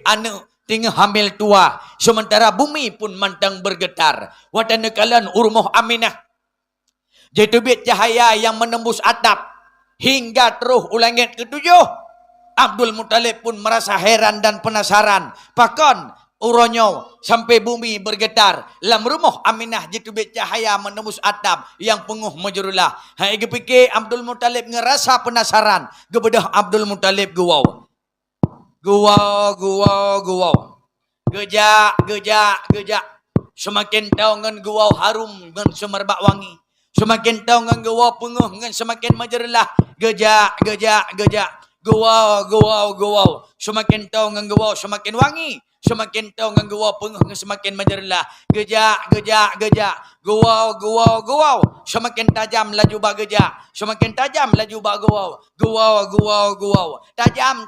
Anak tengah hamil tua. Sementara bumi pun mantang bergetar. Watai nekalan rumah Aminah. Getubit cahaya yang menembus atap. Hingga terus ulangit ketujuh. Abdul Muttalib pun merasa heran dan penasaran. Bahkan uronyo sampai bumi bergetar. Dalam rumah Aminah jitubit cahaya menembus atap yang penguh majurulah. Hai gepike Abdul Muttalib ngerasa penasaran. Gebedah Abdul Muttalib guau. Guau. Gejak. Semakin tahu ngan guau harum ngan semerbak wangi. Semakin tahu ngan guau penguh ngan semakin majurulah. Gejak. Guau. Semakin tahu ngan guau semakin wangi. Semakin tahu ngan guau penguh ngan semakin menjerlah. Gejak. Guau. Semakin tajam laju bak gejak. Semakin tajam laju bak guau. Guau. Tajam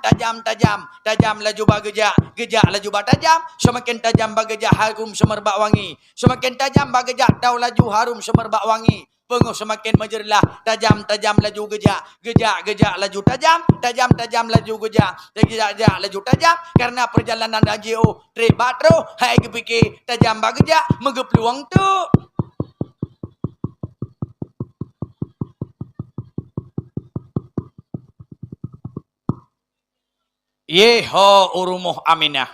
laju bak gejak. Gejak laju bak tajam. Semakin tajam bak gejak harum semerbak wangi. Semakin tajam bak gejak tahu laju harum semerbak wangi. Penguh semakin menjerlah. Tajam laju gejak. Gejak laju tajam. Tajam laju gejak. Gejak laju tajam. Karena perjalanan haji tribatro. Hai kepikir tajam bak gejak. Mengepeluang tu. Yeho urumuh Aminah.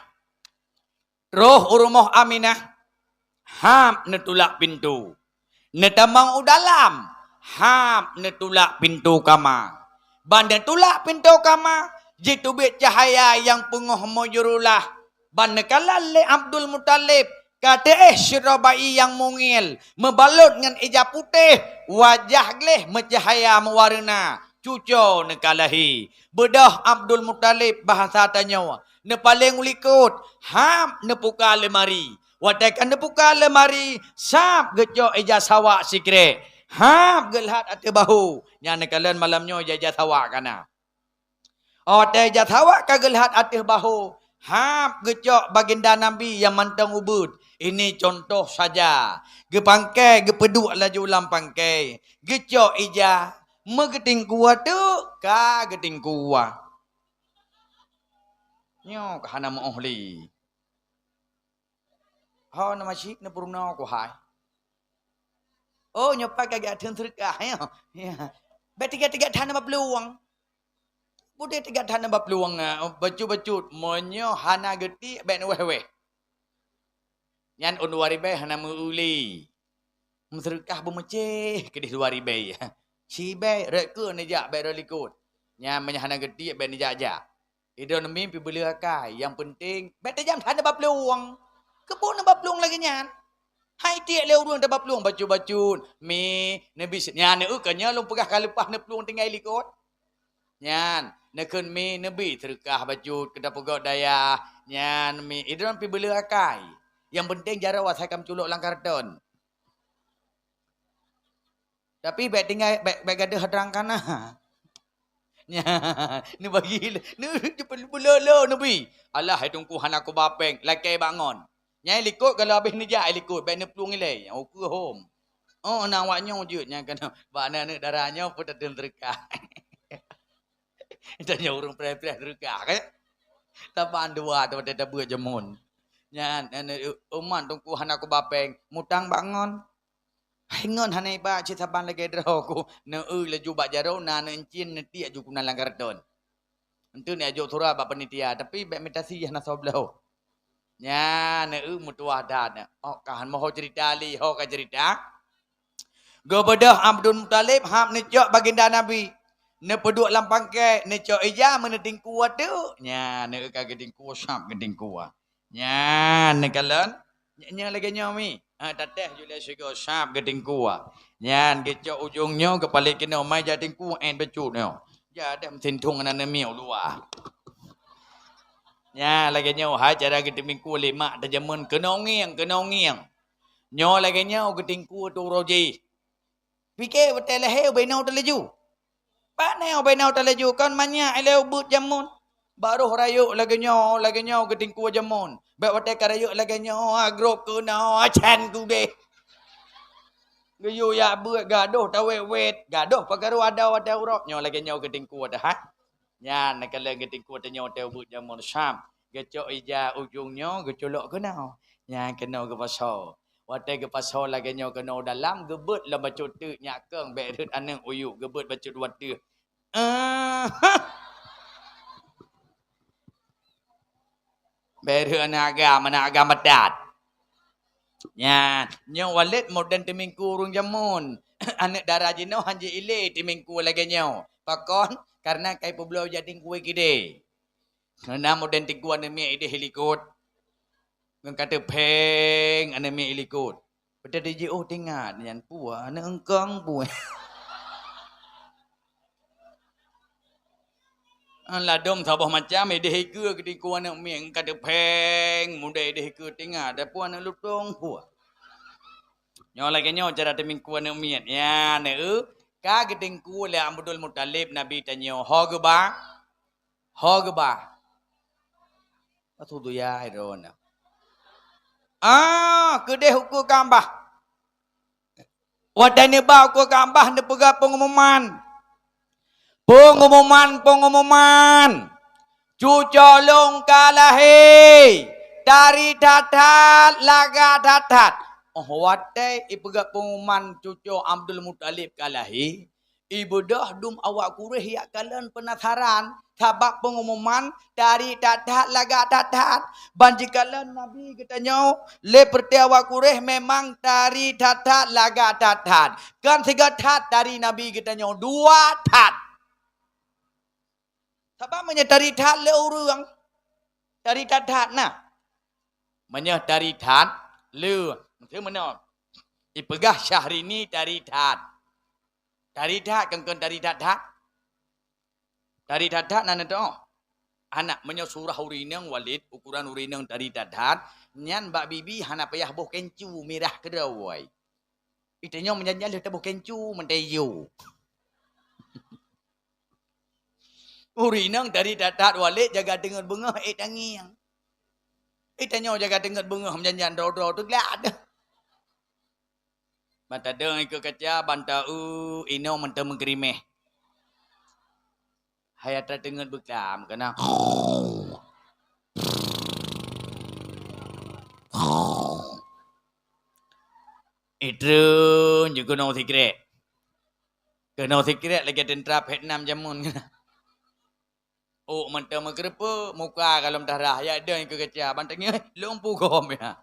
Roh urumuh Aminah. Ham netulak pintu. Netamang udalam. Ham netulak pintu kamar. Banda tulak pintu kamar. Jitu bit cahaya yang penguh muyurulah. Banda kalale Abdul Muttalib. Kata syirabai yang mungil. Membalut dengan ija putih. Wajah gleh mencahaya mewarna. Cucu nekalahi. Bedah Abdul Muttalib bahasa tanya. Ne paling ulikut. Ham ne puka lemari. Watakan ne puka lemari. Sap gecok ija sawak sikre. Ham gelhat ati bahu. Yang nekalan malamnya ija sawak kana. Otai ija sawak ka gelhat ati bahu. Ham gecok baginda Nabi yang mantang ubud. Ini contoh saja. Gepangkai, gepeduk laju ulam pangkai. Gecok ija. Megeting kuat tu. Ka geting kuat. Nyo kahana mo ohli. Ho na masih na puruna ko hai. Oh nyo pakai gak terkah ya. Ya. Betiga-tiga tanah peluang. Bude tiga tanah peluang baju-baju monyo hana geti ben wewe. Yan on 2000 hana meuli. Terkah bemeceh ke di 2000. Cibai rek ni jak be relikut. Nya menyahana geti ben jak-jak. Itu mimpi beli akai. Yang penting, beta jam tak ada peluang. Kebun ada peluang lagi nyan. Hai tiak leu ruang ada peluang baju-baju. Mi, nabi nyan ne ukanya lu pegah kalepah ne peluang tinggal likut. Nyan, nekun mi nabi terkah baju kedah pegak daya. Nyan mi, itu mimpi beli akai. Yang penting jarawat saya kam culuk langkarton. Tapi baik tinggal baik ada hadrang kana. Nya, ni bagi ni pelolo nabi. Allah tungku han aku bapeng, lakai bangun. Nyai likut kalau habis ni jak likut, baik ni pelung ilai. Aku home. Oh nawaknya wujud nya kena bana ni darahnya pun tak terkah. Tanya urang prai-prai terkah kan. Tapan dua tu ada buat jamun. Nya uman tungku han aku bapeng, mutang bangun. Hingon hanai ba cita ban lagi draw ko na laju ba jaro na encin neti aju kuna langgar don. Entu ni aju thura ba panitia tapi ba mitasi na soblau. Nya na mutua dan. Oh kahan mau cerita li ho ka cerita. Gobedah Abdul Muttalib hab ni cok baginda Nabi. Ne peduk lampang ke ne cok ija meneding kuat tu. Nya ne ka geding kuat sap geding kuat. Nya ne kalan nya lagi nyomi. Tateh Julia Syego sap geding kuah. Nyan gecok ujungnya kepala kena mai jadi kuah en becut nyo. Jadi mesin tung anak miau luar. Nya lagi nyo hai cara geding kuah lima terjemun kena ngiang. Nyo lagi nyo geding kuah tu roji. Fikir betul lah benau terleju. Panau benau terleju kan banyak eleu but jamun. Baru rayuk lagi nyo geding kuah jamun. Baik watai karayuk lagi nyo agrok ku no chan ku deh. Gayu ya buat gaduh tawet gaduh pagaru ada urok nyo lagi nyo geding ku dah ha. Nya nak kala geding ku nyo teu but jamun syam. Gecok ija ujungnya gecolok ku no. Nya kena ke pasal. Watai ke pasal lagi nyo kena dalam gebut la bacut tu nyakeng baik rut aneng uyuk gebut bacut watu. Beru mana agama dat. Nya, nyo walid modern timingku urung jamun. Anak darah jino hanje ile timingku lagi nyo. Pakon karena kai poblo jadi kue gede. Karena modern tiku anemi ide helikot. Ngan kata peng anemi helikot. Pada DJ oh tinggal nyan puah anak engkang puah. Lah dom sabah macam ide heke ke ku anak mieng kada peng muda ide heke tinggal ada puan anak lutong puah. Nyo lagi nyo cara teming ku anak mieng ya ne ka gedeng ku le Abdul Muttalib Nabi tanyo hogba. Atu tu ya irona. Kedeh hukum kambah. Wadane ba ku kambah ne pega pengumuman. Pengumuman. Cucolong kalahi. Dari datat, laga datat. Watai ipega pengumuman cucu Abdul Muttalib kalahi. Ibu dah dum awak kureh ya kalian penasaran. Sabab pengumuman dari datat, laga datat. Banjikalan Nabi katanya. Leperti awak kureh memang dari datat, laga datat. Kan tiga tat dari Nabi katanya. 2 tat. Sebab dari that le orang. Dari that nah. Dari that le. Itu mana? Ipegah Syahrini dari that. Dari that kan dari that. Dari that nana tu. Anak surah urinang walid ukuran urinang dari that. Nyan bak bibi hana payah boh kencu merah kerawai. Itanya menjanjal dia boh kencu menteyu. Urinang dari datat walid jaga dengar bunga tangiang. Itanya jaga dengar bunga menjanjan do tu gelak dah. Banta deng ikut kaca banta ino mentang mengkerimeh. Hayat dengar bekam kena. Itu juga no secret. Kena secret lagi tentera Vietnam jamun kena. Oh, mentang mengkerepa muka kalau darah ya ada yang kekecah bantangnya lumpuh gom ya.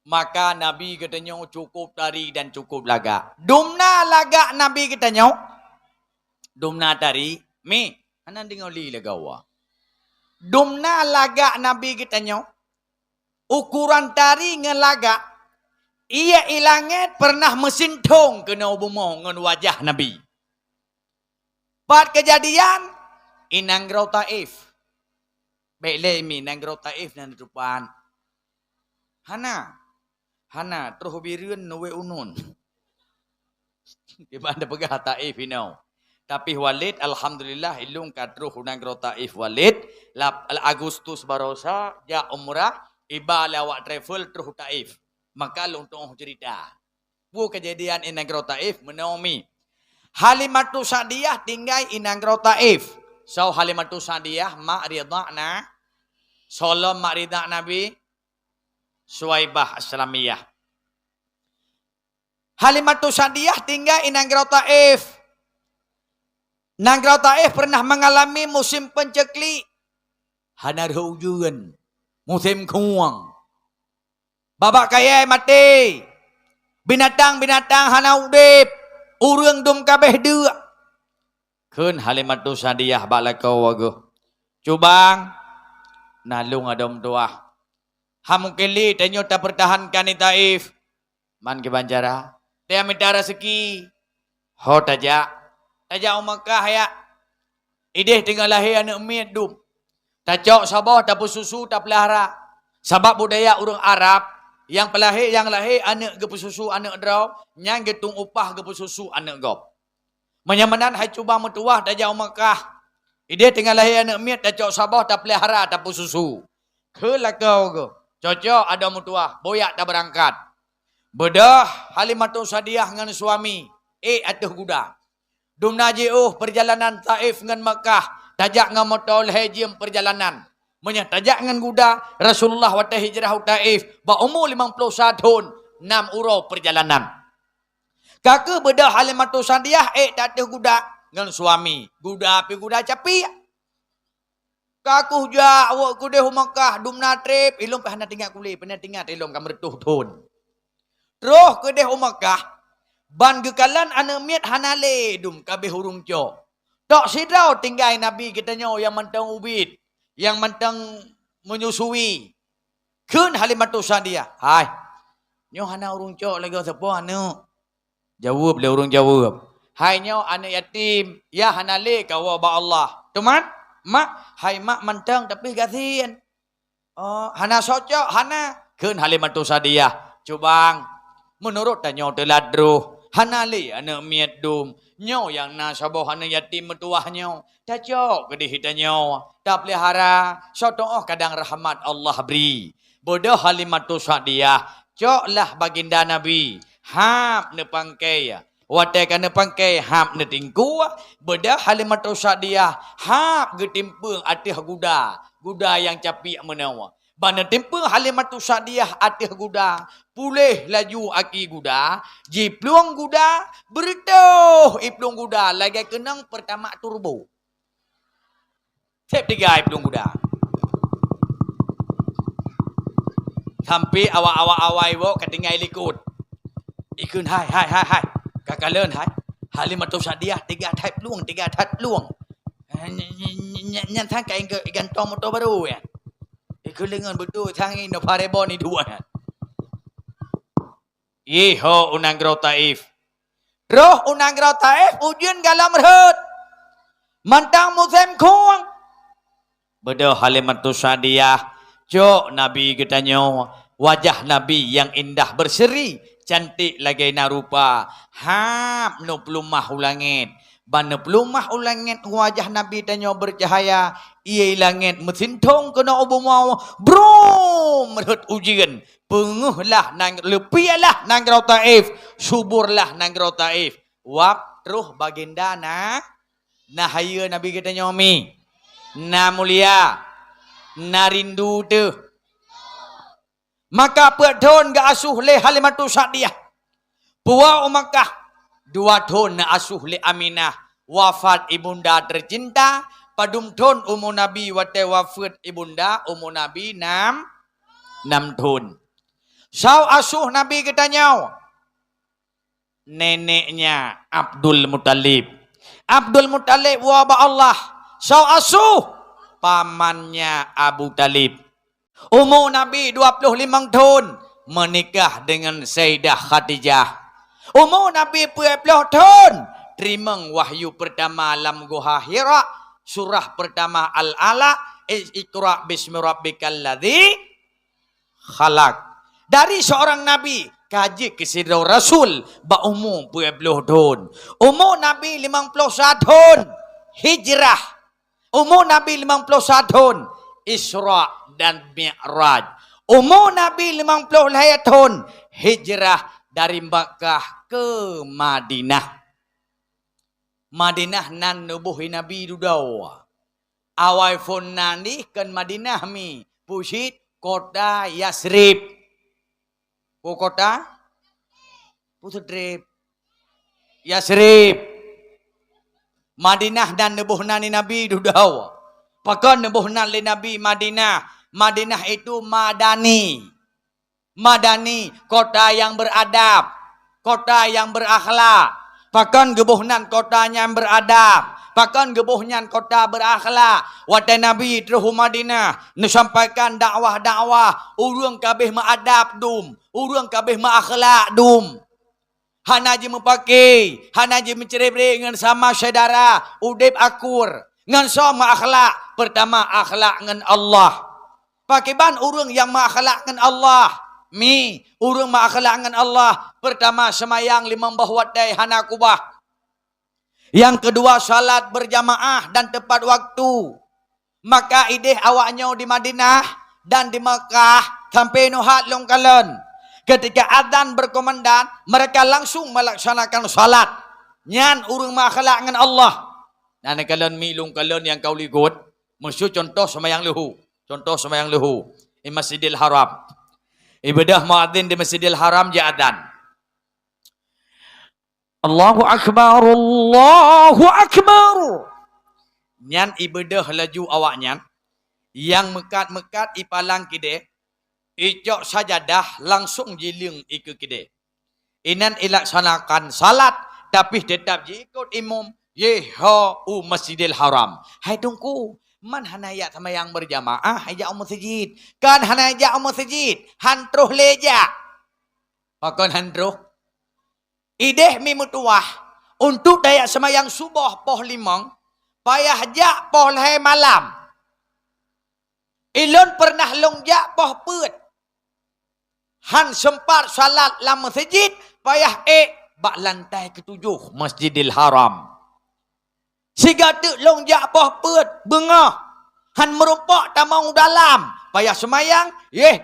Maka Nabi katanya cukup tari dan cukup laga. Dumna laga Nabi katanya. Dumna tari mi anan dengar li lagawa. Dumna laga Nabi katanya. Ukuran tari ngelaga ia ilangit pernah mesintong kena ubumong ngan wajah Nabi. Part kejadian Inangrau Taif. Baiklah mi Inangrau Taif nan depan. Hana terus birun nowe unun. Di banda pegah Taif inau. Tapi Walid alhamdulillah ilung kadruh Inangrau Taif Walid Agustus barosa ja umrah iba lawak travel terus Taif. Maka long tong cerita. Bu kejadian Inangrau Taif menaumi. Halimatu Sa'diyah tinggal Inangrau Taif. So Halimatu Sa'diyah mak ridha'na Salam mak ridha' Nabi Suwaibah Aslamiyah. Halimatu Sa'diyah tinggal di Nangrau Taif. Nangrau Taif pernah mengalami musim penceklik. Hanar hujan. Musim kuang. Babak kaya mati. Binatang-binatang hana udip. Urang dum kabeh dua. Kun Halimatu Sa'diyah balakau wago. Cubang nalung adom doa. Hamukeli tanyo tak pertahankan di Taif. Man ke Banjara. Dia minta rezeki. Ho tajak. Tajak Makkah ya. Ideh tinggal lahir anak miat dum. Tajak Sabah tak susu tak pelihara. Sebab budaya orang Arab yang pelahir yang lahir anak gepususu anak draw, yang getung upah gepususu anak gop. Menyamanan hai cuba metuah dah jauh Makkah. Ide tinggal lahir anak miat dah cok Sabah tak pelihara tak susu. Kelakau ke. Cocok ada metuah. Boyak dah berangkat. Bedah Halimatu Sa'diyah dengan suami. Atuh kuda. Dum naji'uh perjalanan Taif dengan Makkah. Tajak dengan motor hejim perjalanan. Tajak dengan kuda. Rasulullah watah hijrah Taif. Ba umur 51 tahun. 6 urau perjalanan. Kakak bedah Halimatu Sa'diyah tak ada kuda dengan suami. Kuda api kuda capi. Kakak ja awak kuda Makkah dumna trip ilum pernah tinggal kulit pernah tinggal ilum kam retuh ton. Terus kuda Makkah ban gekalan anak miat hanale dum kabeh hurung cok. Tok sidrau tinggal Nabi kitanya yang mentang ubit, yang mentang menyusui. Kun Halimatu Sa'diyah. Hai. Nyo hana urung cok lagi siapa anu? Jawab le orang jawab. Hai nyo anak yatim, ya hanale kawa ba Allah. Teman, mak, hai mak mentang tapi kasihan. Oh, hana socok, hana. Keun Halimatu Sa'diyah. Cubang, menurut tanyo teladruh. Hanale anak miat dum. Nyo yang nasabah anak yatim metuahnya. Tacok kedih hitanyo. Tak pelihara. Sotoh kadang rahmat Allah beri. Bodoh Halimatu Sa'diyah. Coklah baginda Nabi. Hap ne pangkai ya. Watai kana pangkai hap ne tingku. Bedah Halimatu Sa'diyah hap getimpung atih guda. Guda yang capik menawa. Bana timpung Halimatu Sa'diyah atih guda. Pulih laju aki guda. Jipluang guda. Berdoh iplung guda. Lagi kenang pertama turbo. Step 3 iplung guda. Sampai awak-awak ibu ketinggai likut. Ikun hai. Kakak learn hai. Halimatu Sa'diyah 3 type luang. Nyan thang kain ke gantong motor baru ya. Kelengan betul thang ini parebo ni dua. Yeho unang grau taif. Roh unang grau taif ujian galam merhut. Mantang musim kuang. Bedah Halimatus Sa'diyah. Cok Nabi katanya. Wajah Nabi yang indah berseri. Cantik lagi narupa. Hap no pelumah ulangit. Bana pelumah ulangit wajah Nabi tanya bercahaya. Ia langit mesintong kena obomau. Bro merhut ujian. Penguhlah nang lepialah nang grau taif. Suburlah nang grau taif. Wap truh baginda na haya Nabi katanya mi. Na mulia. Na rindu tu. Maka perdon ga asuh le Halimatus Sa'diyah. Puwa Makkah. 2 tahun na asuh le Aminah. Wafat ibunda tercinta. Padum tahun umur Nabi wate wafat ibunda umur Nabi 6 tahun. Sau asuh Nabi katanya. Neneknya Abdul Muttalib. Abdul Muttalib wabah Allah. Sau asuh pamannya Abu Talib. Umur Nabi 25 tahun menikah dengan Sayyidah Khadijah. Umur Nabi 40 tahun terima wahyu pertama alam Gua Hira. Surah pertama Al-Alaq. Iqra bismi rabbikal ladzi khalaq. Dari seorang Nabi kaji kesidau Rasul ba umur 40 tahun. Umur Nabi 51 tahun hijrah. Umur Nabi 51 tahun Isra dan Mi'raj. Umur Nabi 50 tahun hijrah dari Makkah ke Madinah. Madinah nan nubuhi Nabi dudau. Awai fun nani kan Madinah mi. Pusit kota Yasrib. Kota Pusudrib. Yasrib. Madinah dan nubuh nani Nabi dudau. Pakan nubuh nani Nabi Madinah. Madinah itu Madani. Madani, kota yang beradab. Kota yang berakhlak. Pakan gebuhnan kotanya yang beradab. Pakan gebuhnan kota berakhlak. Wata Nabi teruhu Madinah. Nasampaikan dakwah-dakwah. Urang kabeh ma'adab dum. Urang kabeh ma'akhlak dum. Hanaji mepakai. Hanaji menceribri dengan sama saudara. Udib akur. Ngan sama akhlak. Pertama akhlak dengan Allah. Pakiban urang yang ma'akhlak dengan Allah. Mi, urang ma'akhlak dengan Allah. Pertama semayang 5 waktu hana kubah. Yang kedua salat berjamaah dan tepat waktu. Maka ideh awaknya di Madinah dan di Makkah sampai nuhat long kalen. Ketika adzan berkomandan, mereka langsung melaksanakan salat. Nyan urang ma'akhlak dengan Allah. Dan kalen mi long kalen yang kau likut, mesti contoh semayang lehu. Contoh semayang lehu. Di Masjidil Haram. Ibadah muadzin di Masjidil Haram dia adzan. Allahu Akbar, Allahu Akbar. Nyan ibadah laju awaknya. Yang mekat-mekat ipalang kide. Icok sajadah langsung jiling ikut kide. Inan ilaksanakan salat. Tapi tetap ikut imam. Yeho Masjidil Haram. Hai tungku. Man hanaya sama yang berjamaah ajak masjid. Kan hanaya masjid. Hantruh leja. Pakon hantruh. Ideh mi mutuah. Untuk dayak semayang subuh poh limang. Payah jak poh lahir malam. Ilon pernah longjak poh put. Han sempat salat lam masjid. Payah bak lantai ke-7 Masjidil Haram. Siga tu longjak poh put. Bengah. Han merupak tamang dalam. Payah semayang.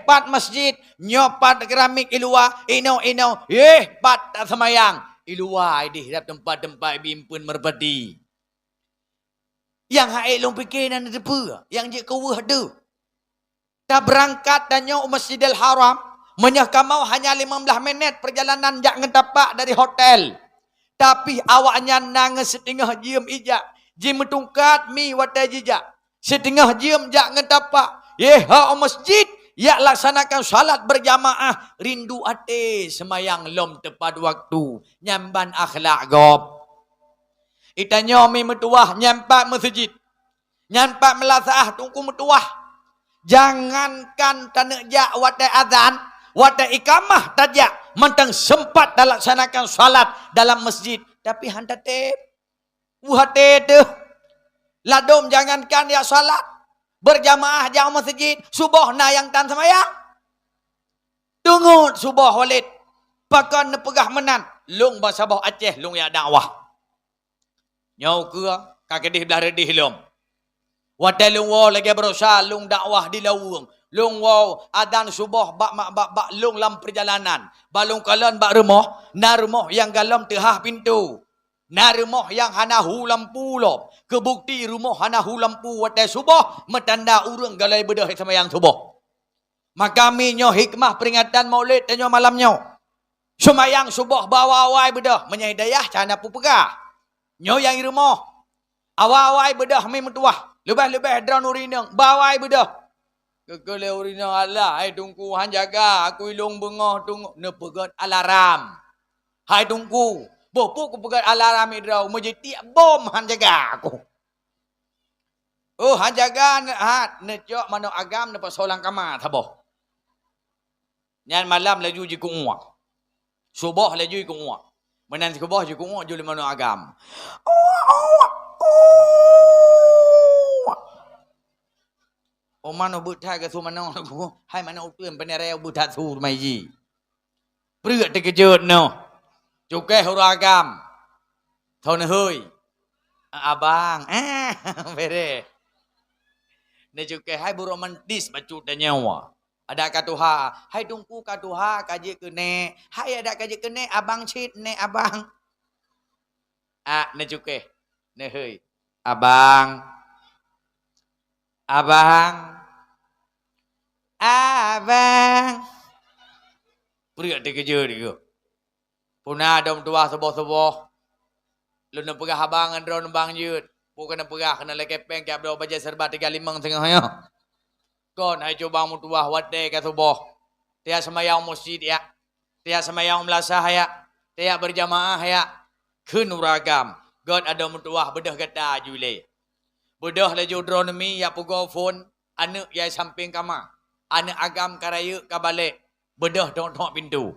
Pat masjid. Nyopat keramik ilua. Ino. Pat tak semayang. Ilua di tempat-tempat bimpun merpati. Yang haik long fikir dan depa. Yang je kewah tu. Tak berangkat dan nyok Masjidil Haram. Menyahkamau hanya 15 minit perjalanan jak ngetapak dari hotel. Tapi awaknya nang setengah jam ijak. Jim metungkat mi watai jejak. Setengah jam jak ngetapak. Yeha masjid. Ya laksanakan salat berjamaah. Rindu ate semayang lom tepat waktu. Nyamban akhlak gob. Itanya mi metuah nyampak masjid. Nyan pak melasaah tungku metuah. Jangankan tanajak wadai azan, wadai ikamah tajak. Mentang sempat dalam laksanakan salat dalam masjid. Tapi hanta tep. Wuhate tu. Ladom jangankan ya salat. Berjamaah jauh masjid. Subuh na yang tan semayang. Tunggu subuh walid. Pakan nepegah menan. Lung bahasa bawah Aceh. Lung ya dakwah. Nyau ke. Kakadih belah redih lom. Wadai lung waw lagi berusaha. Lung dakwah di lawung. Lung waw adan subuh. Bak lung lam perjalanan. Balung kalon bak rumah. Na rumah yang galam tehah pintu. Na rumah yang hanahu lampu lom. Kebukti rumah hanahu lampu wadai subuh. Metanda urang galai bedah sama yang subuh. Maka kami nyo hikmah peringatan maulid dan nyo malamnya. Semayang subuh bawa-awai bedah. Menyahidayah cana pupegah. Nyo yang rumah. Awal-awai bedah mi metuah. Lebih-lebih drone urinang. Bawai bedah. Kekele urinang Allah. Hai tungku han jaga. Aku ilung bengah tunggu. Nepegat alarm. Hai tungku. Bopuk ku pegat alarm idrau. Menjadi bom han jaga aku. Oh han jaga. Necok mana agam. Nepak solang kamar. Taboh. Nyan malam laju je ku uak. Subuh laju ku uak. Menan subuh je ku uak je mana agam. Oh mana buta ke su mana aku. Hai mana utuan peneraya buta su mai ji. Prượt terkejut no. Cukai huru agam. Thau ne hơi. Abang. Bere. Ne cukai hai bu romantis bacut dan nyawa. Ada katuha, hai tungku katuha kaji kene. Hai ada kaji kene abang cit ne abang. Ne cuke. Ne hei. Abang. Abang. Abang. Priak terkejut dia. Punah dom tua sebuah-sebuah. Lu nak pegah abang andron bang jut. Bukan nak pegah kena lekepeng kiap do baja serba 35 tengahnya. Kon hai coba mutuah wadai ke subuh. Tiap semayang masjid ya. Tiap semayang melasah ya. Tiap berjamaah ya. Kun uragam. God ada mutuah bedah kata jule. Bedah laju dronomi ya pugo phone. Anak ya samping kama. Anak agam karaya kabalik. Bedah dong pintu.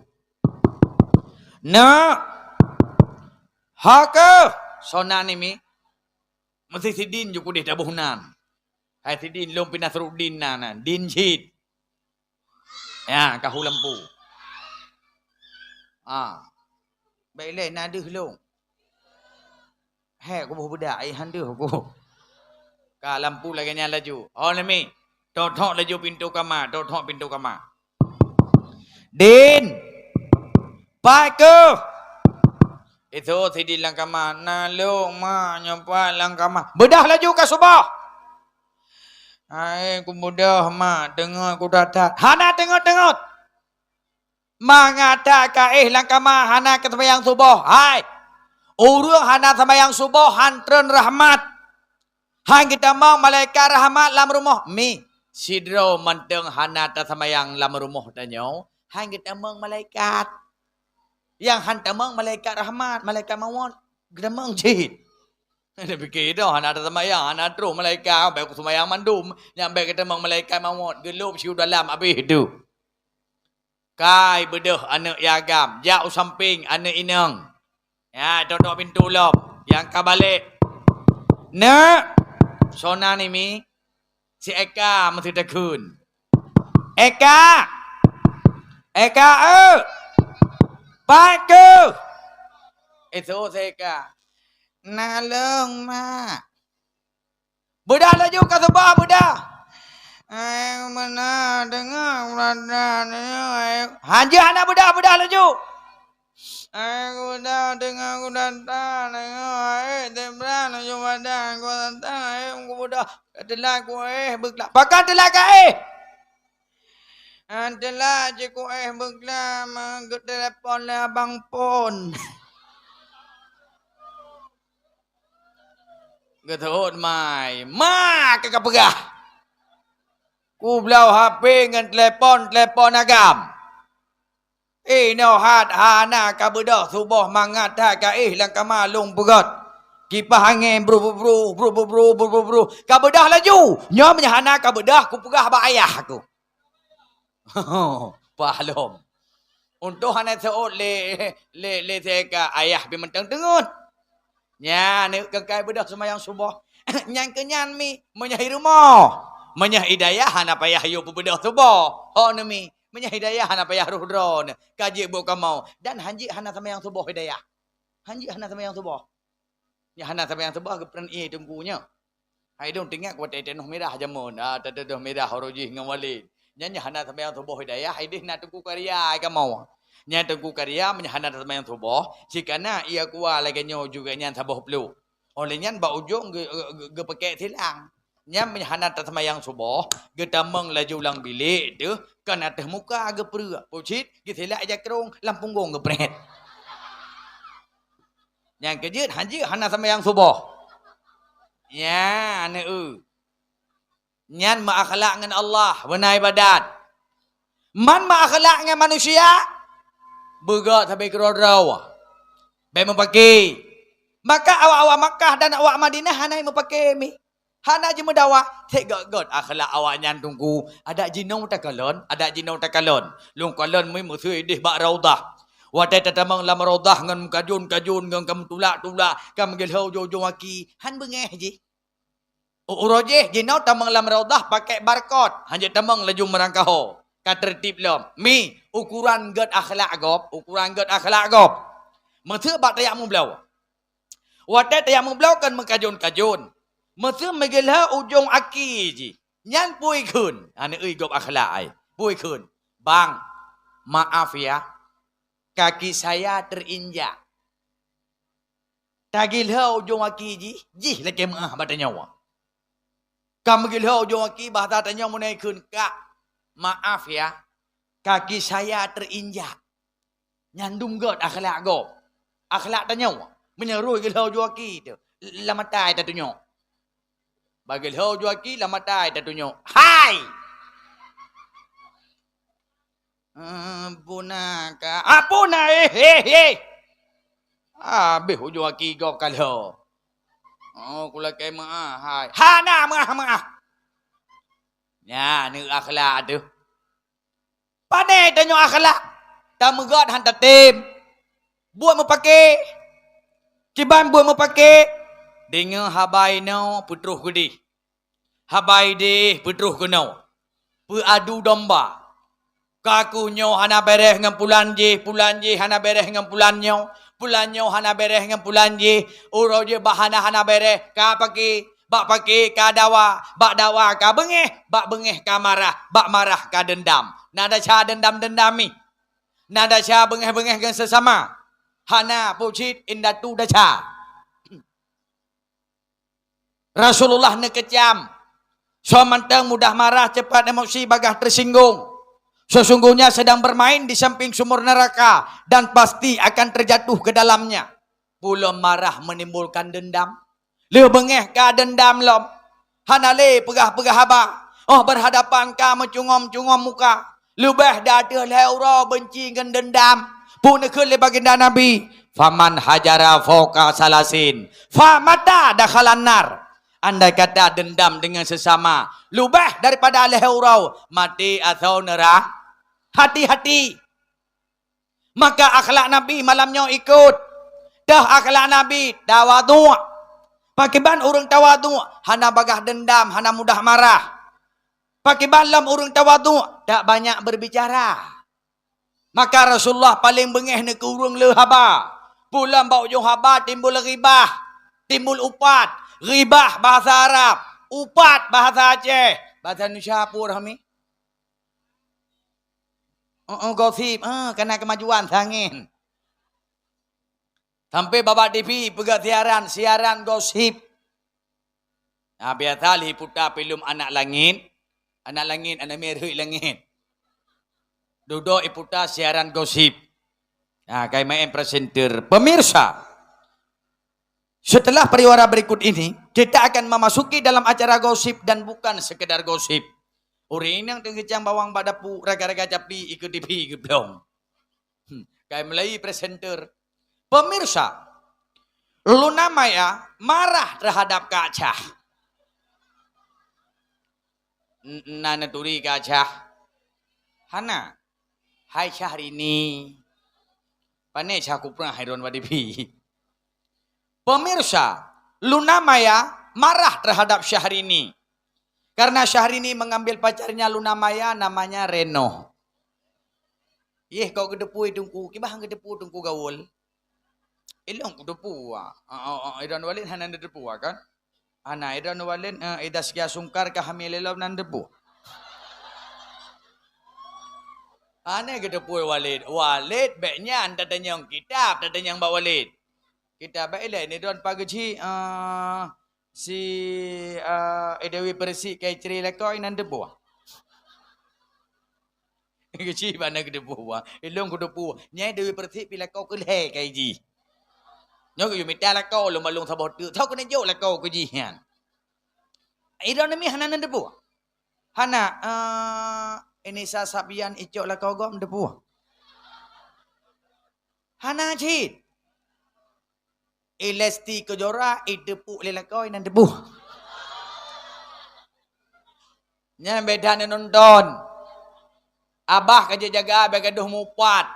Nak. Haka. Sona ni mi. Mesti sidin ju kudih dabuhnan. Hai sidin lom pindah Nasruddin na. Din cid. Ya, kahu lampu. Baik le naduh long. Hei, aku budak ai handuh aku. Ka lampu lagi nyala laju. Oh ni. Tok laju pintu kamar, tok pintu kamar. Din. Pak ke. Itu sidin lang kamar. Nalong ma nyampai lang kamar. Bedah laju ke subah. Hai, aku mudah mak dengar aku datang. Hana tengok. Mangata kaih langkama hana ke sembahyang subuh. Hai. Urang hana sembahyang subuh hantren rahmat. Han kita mau malaikat rahmat dalam rumah. Mi sidro menteng hana ta sembahyang dalam rumah danyo. Han kita mau malaikat. Yang hantar mang malaikat rahmat, malaikat maut. Kita mang jihad. Dia fikir dah anak ada semayang, anak terus malaikat, baik semayang mandum, yang baik kita mang malaikat maut, gelup siu dalam habis itu. Kai bedah anak yagam, jauh samping anak inang. Ya, duduk pintu lop, yang kabalik. Nak, sona ni mi, si Eka mesti takun. Eka, Pak ke. Itu si Eka. Nalong mak. Budak laju ke sebab budak. Mana dengar beradan. Haji anak budak laju. Aku dah dengar aku datang. Tembran laju badan. Aku datang. Aku budak. Telah aku berkelak. Pakai telah ke telah je aku berkelak. Manggut telefon lah abang pun. Getahut mai. Mak ke pegah. Ku belau HP dengan telefon agam. No hat hana ka bedah subuh mangat ha ka lang ka malung pegat. Kipas angin bro. Kau bedah laju. Nyo menyahana kau bedah ku pegah ba ayah aku. Pahlom. Untuk hana seot le seka ayah bi mentang tengut. Nya ni kekai bedah semayang subuh. Nyan kenyan mi menyahi rumah. Menyah hidayah hana payah yo bedah subuh. Oh ni mi menyah hidayah hana payah ruhdron. Kaji buka mau dan hanji hana semayang subuh hidayah. Hanji hana semayang subuh. Ya hana semayang subuh ke peran tunggunya. Hai dong tinggal kuat tenuh merah jamun. Tenuh merah horoji ngawalin. Nya hana semayang subuh hidayah. Hai deh nak tunggu karya ka mau. Nya tunggu karya menyahana semayang subuh. Sikana ia kuat lagi nyo juga nyan sabuh pelu. Oleh nyan ba ujung ge pakai silang. Nya menyahana semayang subuh, ge tamang laju ulang bilik tu, kan atas muka ge perak. Pucit ge silak aja kerung lampung gong ge pret. Yang kejut haji hana semayang subuh. Ya, ane nyan ma akhlak dengan Allah, benar ibadat. Man ma akhlak dengan manusia, begat sampai kerau-rau. Baik mempaki. Maka awak-awak Makkah dan awak Madinah hanai mempaki mi. Hana je mendawa. Tek god akhlak awak nyan tunggu. Ada jinong takalon, ada jinong takalon. Lung kalon mi musui dih bak raudah. Wadai tatamang lam raudah ngan kajun ngan kam tulak. Kam gelhau jojo waki. Han bengeh je. Urojeh jinong tamang lam raudah pakai barcode. Han je tamang laju merangkau. Tertib lom. Mi ukuran god akhlak gop. Masa bak tayak mu belau. Wadai tayak mu belau kan mengkajun. Masa megelah ujung aki je. Nyan pui kun. Ane gop akhlak ai. Pui kun. Bang, maaf ya. Kaki saya terinjak. Tagilah ujung aki je. Jih lagi maaf pada nyawa. Kamu gelah ujung aki bahasa tanya munai kun. Kak, maaf ya. Kaki saya terinjak. Nyandung god akhlak gop. Akhlak tanya. Menyeruh gelah ujung aki tu. Lamatai tak tunjuk. Bagi hau juaki lama tai tak tunjuk. Hai. Punaka. Puna Habis juaki kau kalau. Oh kula kai maah hai. Hana maah. Ya ni akhlak tu. Pandai tanya akhlak. Tak megat hantar tim. Buat mempake. Kiban buat mempake. Dengan habai nau putruh gede. Habai deh putruh kenau. Peradu domba. Kakunyo hana bereh dengan pulan je hana bereh dengan pulanyo. Pulanyo hana bereh dengan pulan je. Uro je bahana hana bereh. Ka paki, bak paki ka dawa, bak dawa ka bengeh, bak bengeh ka marah, bak marah ka dendam. Nada cha dendam-dendami. Nada cha bengeh-bengeh dengan sesama. Hana pucit indatu dacha. Rasulullah nekecam. So mantang mudah marah, cepat emosi, bagah tersinggung. Sesungguhnya sedang bermain di samping sumur neraka dan pasti akan terjatuh ke dalamnya. Pula marah menimbulkan dendam. Leu bengeh ka dendam lom. Hanale pegah-pegah haba. Oh berhadapan ka mencungom-cungom muka. Lubeh dada leura benci dengan dendam. Pun ke le baginda Nabi. Faman hajara fauqa salasin. Famata dakhalan nar. Andai kata dendam dengan sesama lubah daripada leherau, mati atau neraka. Hati-hati. Maka akhlak Nabi malamnya ikut. Dah akhlak Nabi tawadu'. Pakiban orang tawadu' hana bagah dendam, hana mudah marah. Pakiban lam orang tawadu' tak banyak berbicara. Maka Rasulullah paling bengeh ni ke urang le haba. Pulang bau ujung haba timbul ribah, timbul upat. Ribah bahasa Arab, upat bahasa Aceh, bahasa Indonesia pun kami. Gosip, kena kemajuan sangin. Sampai Bapak TV pegang siaran gosip. Nah, biasa li putar film anak langit, anak merah langit. Duduk iputar siaran gosip. Nah, kami main presenter pemirsa. Setelah periwara berikut ini, kita akan memasuki dalam acara gosip dan bukan sekedar gosip. Orang yang tengecang bawang badapu, raga-raga capi, ikut TV, ikut belum. Kayak Melayu presenter. Pemirsa, Luna Maya marah terhadap Kak Chah. Nana turi Kak Chah. Hana, hai Syahrini. Pane Chah kupra hairon wadipi. Pemirsa, Luna Maya marah terhadap Syahrini. Karena Syahrini mengambil pacarnya Luna Maya namanya Reno. Yeh kau kedepu tungku, kibah kedepu tungku gaul. Ilong kedepu ah. Idan Walid hanan depu kan? Ana Idan Walid ida sekia sungkar kahamilelom nan depu. Ana kedepu Walid. Walid beknya anda tanyang kitab, tanyang Mbak Walid. Kitab baiklah ni don pagi si Dewi Persik kai cerita kau nan depu. Kecil mana kedepu ah. Ilong kedepu. Nyai Dewi Persik bila kau keleh kai ji. Nhớ cái mình ta là câu là mà luôn thà bột được thâu cái này vô là câu cái gì hả? Ấy đó nó mi hana nende bu. Hana ini sasabian icok lah kau gom debu. Hana cid. Elesti kejora idepu lela kau nende bu. Nya beda nonton. Abah kerja jaga abah gaduh mupat.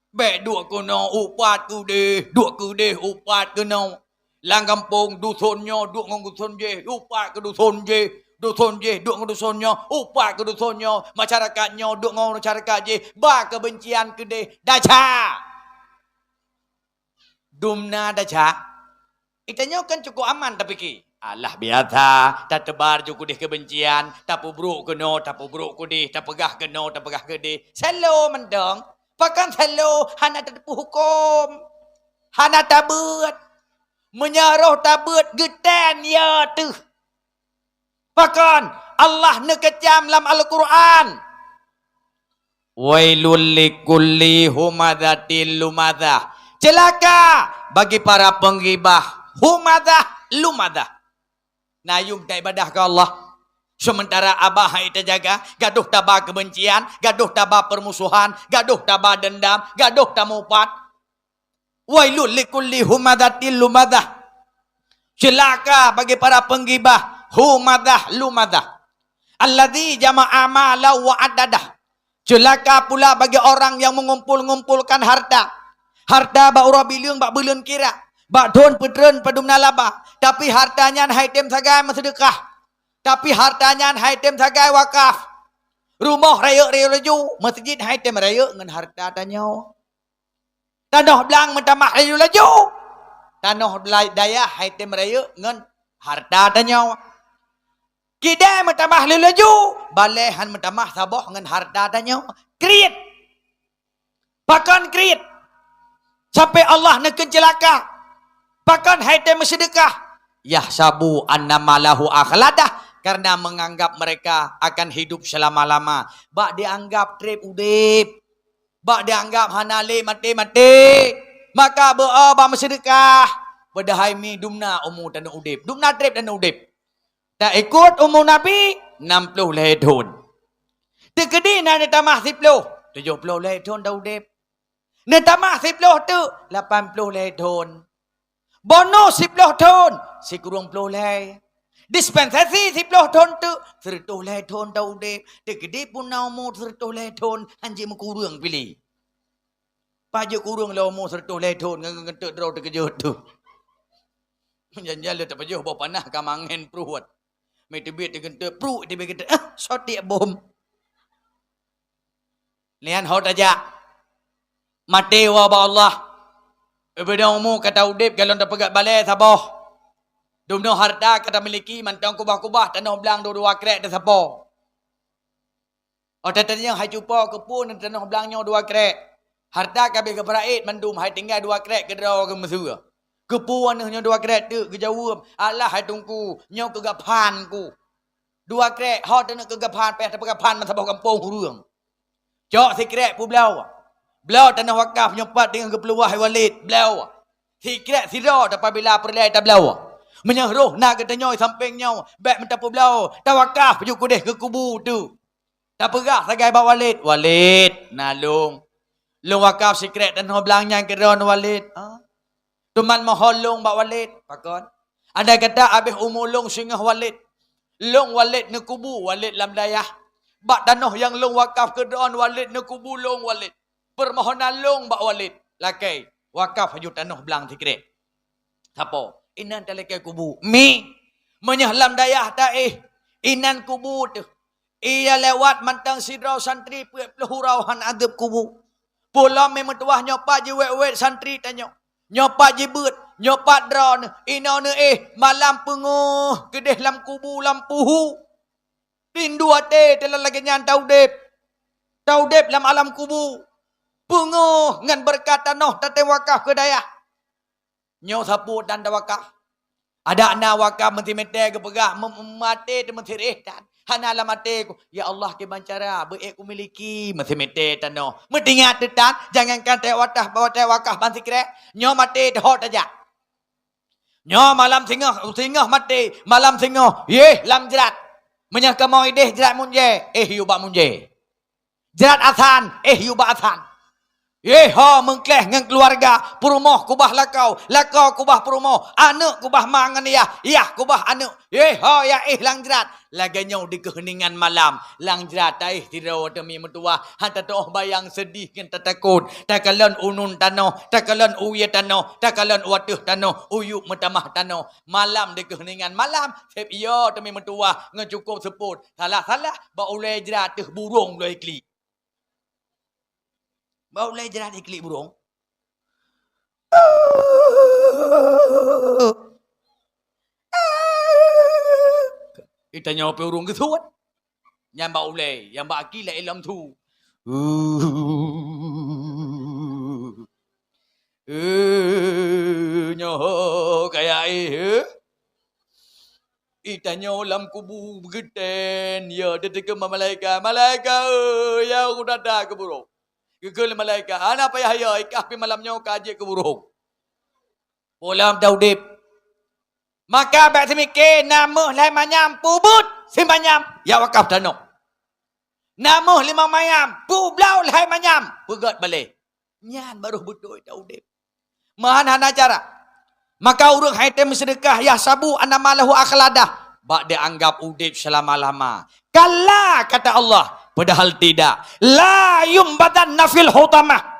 Bek dua kuno upat ku deh upat kuno lang kampung dusunnya duk ngong dusun je upat ke dusun je duk ngong dusunnya upat ke dusunnya masyarakatnya duk ngong masyarakat je ba kebencian ke deh daca dumna daca itanya kan cukup aman tapi ki alah biasa tak tebar cukup deh kebencian tak pubruk kuno tak pubruk ku deh tak pegah kuno tak pegah ke deh selo mendong. Pakan selalu hana terdepu hukum. Hana tabut. Menyaruh tabut getan ya tu. Pakan Allah nekecam dalam Al-Quran. Wailul likulli humadatil lumadah. Celaka bagi para penggibah. Humadah lumadah. Nayung tak ibadah ke Allah. Sementara abah itu jaga, gaduh tabah kebencian, gaduh tabah permusuhan, gaduh tabah dendam, gaduh tamupat. Wailul likulli humadatil lumadah. Celaka bagi para penggibah, humadah lumadah. Alladzi jama'a mala wa adadah. Celaka pula bagi orang yang mengumpul-ngumpulkan harta. Harta bak urabiling, bak belun kira. Bak don pedren padumna laba. Tapi hartanya haitem sagai sedekah. Tapi hartanya haitem sagai wakaf. Rumah raya laju. Masjid haitem raya dengan harta tanya. Tanah belang mentamah raya laju. Tanah daya haitem raya dengan harta tanya. Kidai mentamah raya laju. Balehan mentamah sabah dengan harta tanya. Kriit. Bahkan kriit. Sampai Allah nak celaka. Bahkan haitem sedekah. Yahsabu annama lahu akhladah. Karena menganggap mereka akan hidup selama-lama. Bak dianggap trip udip. Bak dianggap hanale mati-mati. Maka bak bersedekah. Bedahai mi dumna umur dan udip. Dumna trip dan udip. Tak ikut umur Nabi 60 lehun. Tegedi na tamah 10. 70 lehun dah udip. Na tamah 10 tu 80 lehun. Bonus 10 tahun. Si kurung 10 leh. Dispensasi 10 tahun tu 100 lehun dah udip. Tegedi pun na umur 100 lehun. Anjing kurung pilih. Pajak kurung lah umur 100 lehun. Ngentuk draw terkejut tu. Jangan-jangan tak pajak bawa panah kamangen peruat. Mereka biar terkentuk perut. Dia biar kata, sotik bom. Lian hot aja. Mati wabah Allah. Beda umur kata udip. Kalau tak pegat balai sabah. Dumno harta kata miliki. Mantang kubah-kubah. Tanah belang dua krek dah sabah. Oh tatanya hai cupa kepun. Tanah belangnya 2 krek. Harta kabeh ke peraid. Mandum hai tinggal 2 krek ke draw ke mesura. Kepuan hanya 2 krek tu ke jawab. Allah hai tungku. Nyau ke gapan ku. 2 krek. Hot nak ke gapan. Peh tak gapan. Man sabah kampung hurung. Cok si krek pu belau. Belau tanah wakaf nyempat dengan kepeluah Walid. Belau. Si krek si roh. Apabila perlai tak belau. Menyeruh nak kata nyoi samping nyau. Baik minta pu belau. Tak wakaf juk kudeh ke kubu tu. Tak perah sagai bawa Walid. Walid. Nalung. Long wakaf si krek tanah belangnya ke roh Walid. Tuman maholong bak walid. Pakon. Ada kata habis umulong singah walid. Long walid ne kubu walid lam dayah. Bak tanah yang long wakaf ke doan walid ne kubu long walid. Permohonan long bak walid. Lakai. Wakaf haju tanah belang tikret. Siapa? Inan talakai kubu. Mi. Menyahlam dayah taih. Inan kubu tu. Ia lewat mantang sidrau santri pelurauhan adab kubu. Pula memang tuah nyopa je wet-wet santri tanya. Nyopa je beut, nyopa drone. Ina ne malam penguh kedeh lam kubu lampuhu. Rindu ate telah lagi nyan taudep. Taudep lam alam kubu. Penguh ngan berkat tanah tate wakaf ke dayah. Nyo sapu dan da wakaf. Ada anak wakaf menti-menti ke pegah mati te menti rehtan. Hana la mati ku. Ya Allah ke bancara beek ku miliki menti-menti tanah. Mentingat tetan jangankan te watah bawa te wakaf banti krek. Nyo mati te hot aja. Nyo malam tengah mati, malam tengah. Ye lam jerat. Menyah kemau ideh jerat munje, yuba munje. Jerat athan, yuba athan. Ho mengkleh ngan keluarga, perumoh kubah lakau kubah perumoh, anak kubah mangan yah kubah anak. Ho ya lang jerat. Laganya di keheningan malam, lang jerat tidak demi mentua, hantar toh bayang sedih kan takut. Takalan unun tanah, takalan uye tanah, takalan watuh tanah, uyuk metamah tanah. Malam di keheningan malam, sep iyo demi mentua, ngecukup seput. Salah, bau le jerat teh burung le klik. Bau le jerat iklik burung. Kita nyawa urung ke tuan. Yang bau le, yang bau aki le ilam tu. Nyawa kayak Ita nyawa lam kubu begeten. Ya, dia teka malaikat. Malaikat, ya aku datang ke burung. Gegel malaikat. Ana payah ya ikah pi malam nyawa kaje ke burung. Polam daudip. Maka bak semikir nama lai manyam pubut simanyam ya wakaf tanuk. Nama lima mayam publau lai manyam pegat balik. Nyan baru betul daudip. Mahan hana cara. Maka urang haitem sedekah ya sabu anamalahu akhladah. Bak dia anggap udip selama-lama. Kala kata Allah. Padahal tidak. La yumbadan nafil hutamah.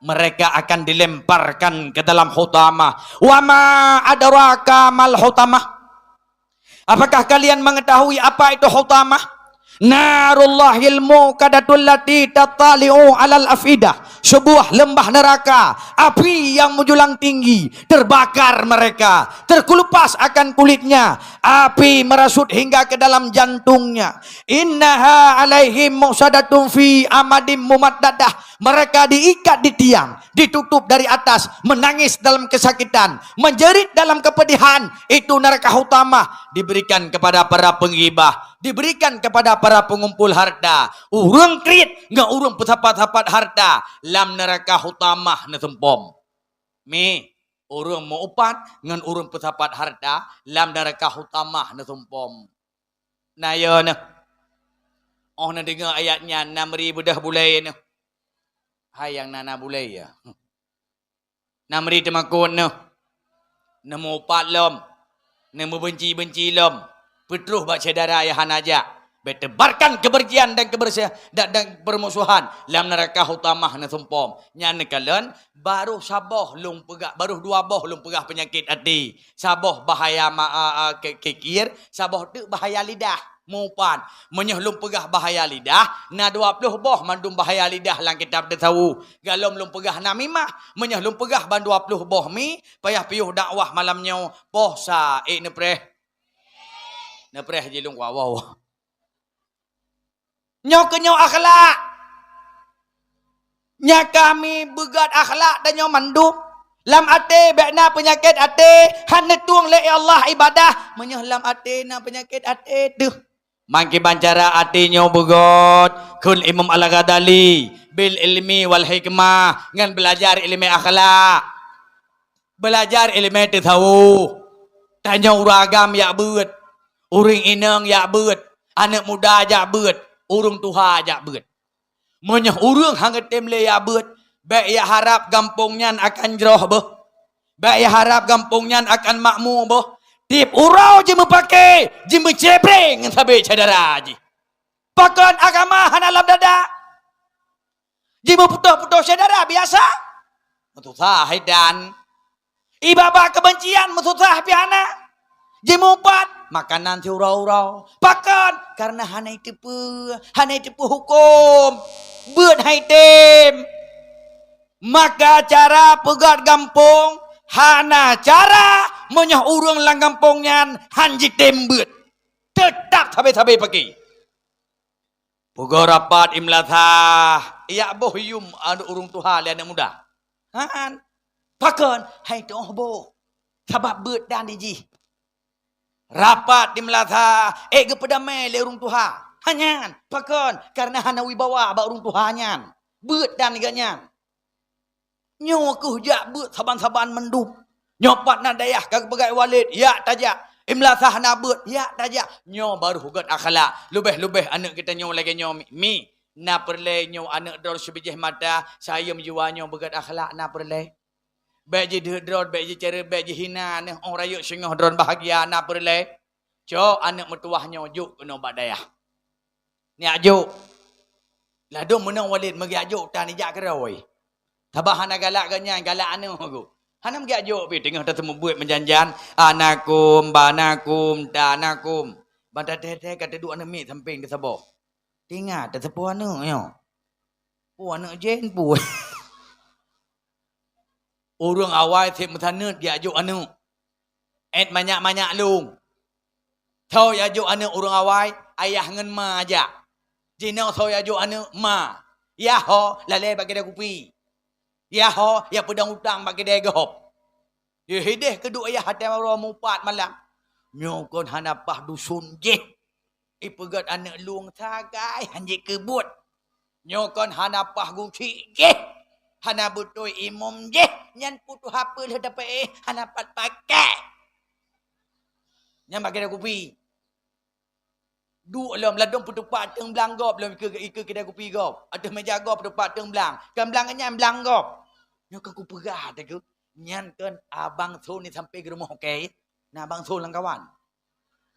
Mereka akan dilemparkan ke dalam hutamah. Wa ma adraka mal hutamah. Apakah kalian mengetahui apa itu hutamah? Narullahil muqadatul lati tatali'u alal afidah. Sebuah lembah neraka, api yang menjulang tinggi, terbakar mereka, terkelupas akan kulitnya, api merasut hingga ke dalam jantungnya. Innaha alaihim musadatun fi amadim mumaddadah. Mereka diikat di tiang, ditutup dari atas, menangis dalam kesakitan, menjerit dalam kepedihan. Itu neraka utama diberikan kepada para penggibah, diberikan kepada para pengumpul harta. Urang krit, enggak urang petapat-tapat harta. Lam neraka hutamah na tempom. Mi, urang mau upat ngan urang petapat harta. Lam neraka hutamah na tempom. Nah ya na. Oh na dengar ayatnya 6,000 dah bulai na. Hayang nana bulai ya. 6,000 temakun na. Nemu upat lom. Nemu benci-benci lom. Petruh baca darah ayahan aja. Bertebarkan keberjian dan kebersihan dan permusuhan dalam neraka utamah na sumpom. Nyana kalian baru sabah lung pegah, baru 2 boh lung pegah penyakit hati. Sabah bahaya kekir, sabah tu bahaya lidah. Mupan menyehlum pegah bahaya lidah, na 20 boh mandum bahaya lidah lang kitab dia tahu. Galom lum pegah namimah, menyehlum pegah ban 20 boh mi, payah piuh dakwah malamnya posa nepreh. Nepreh je lung wow. Nyaw kenyaw akhlak. Nya kami begat akhlak dan nyaw mandum. Lam ate bekna penyakit ate. Hana tuang le Allah ibadah. Menyahlam ate na penyakit ate. Duh. Mangki bancara ate nyaw begot. Kun Imam Al-Ghazali. Bil ilmi wal hikmah. Ngan belajar ilmi akhlak. Belajar ilmi tahu. Tanya uragam ya beut. Uring inang ya beut. Anak muda ya beut. Urung tuha ajak beut. Menyah urung hangat temle ya beut. Baik ya harap gampungnya akan jeroh beh. Baik harap kampungnya akan makmur boh. Tip urau je pakai, je mencebreng sampai cadara je. Pakan agama hanalam dada. Je putus-putus cadara biasa. Metusah dan ibadah kebencian metusah piana. Je mumpat makanan ti urau-urau. Pakan karena hanai tipu hukum. Buat hai tem. Maka cara pegat kampung hana cara menyah urang lang kampungnya hanji tembut. Tetap tabe-tabe pergi. Pugo rapat imlatah. Iya boh yum anu urung tuha lian muda. Han. Pakon hai toh boh. Sabab bet dan diji. Rapat imlatah. Gepedamai le urung tuha. Hanyan. Pakon karena hana wibawa ba urung tuhanyan. Bet dan ganyan. Nyo ku jak bet saban-saban mendum. Nyopat na dayah kag pegai walid ya tajak. Imlasah na bet ya tajak. Nyo baru hugat akhlak. Lebih-lebih anak kita nyo lagi nyo mi. Na perle nyo anak dor sebijih mata. Saya menjual nyo begat akhlak na perle. Baik je dron, baik je cara, baik je hina. Orang rayuk sengah dron bahagia na perle. Cok anak mertuah nyo juk kena bak dayah. Ni ajuk. Ladung menang walid magi ajuk tan ijak keroi. Tabah anak galak ganyan, galak anak aku. Hanam gak jok pi tengah dah temu buat menjanjan anakum banakum tanakum. Banda teh kata duk anak mik samping ke sabah. Tinggal dah sepuh anak yo. Pu anak jen pu. Orang awal teh metanet gak jok anak. Et banyak-banyak lung. Tahu ya jok anak orang awal ayah ngan ma aja. Jina tahu ya jok anak ma. Ya ho lalai bagi dia kupi. Ya ho, ya pedang utang bagi dia gehop. Dia hideh kedua ayah hati marwah mupat malam. Nyokon hanapah dusun je. Ipegat anak luang tagai hanjik kebut. Nyokon hanapah guci je. Hana betul imam je. Nyan putu apa lah dapat hanapat pakai. Nyan bagi dia kopi. Duk lah meladong putu pateng belang gop. Belum ke kedai kopi gop. Ada meja gop putu pateng belang. Kan belangnya belang gop. Nyok aku perah tak ke. Nyan kan abang Sol ni sampai ke rumah okey. Nah abang Sol lang kawan.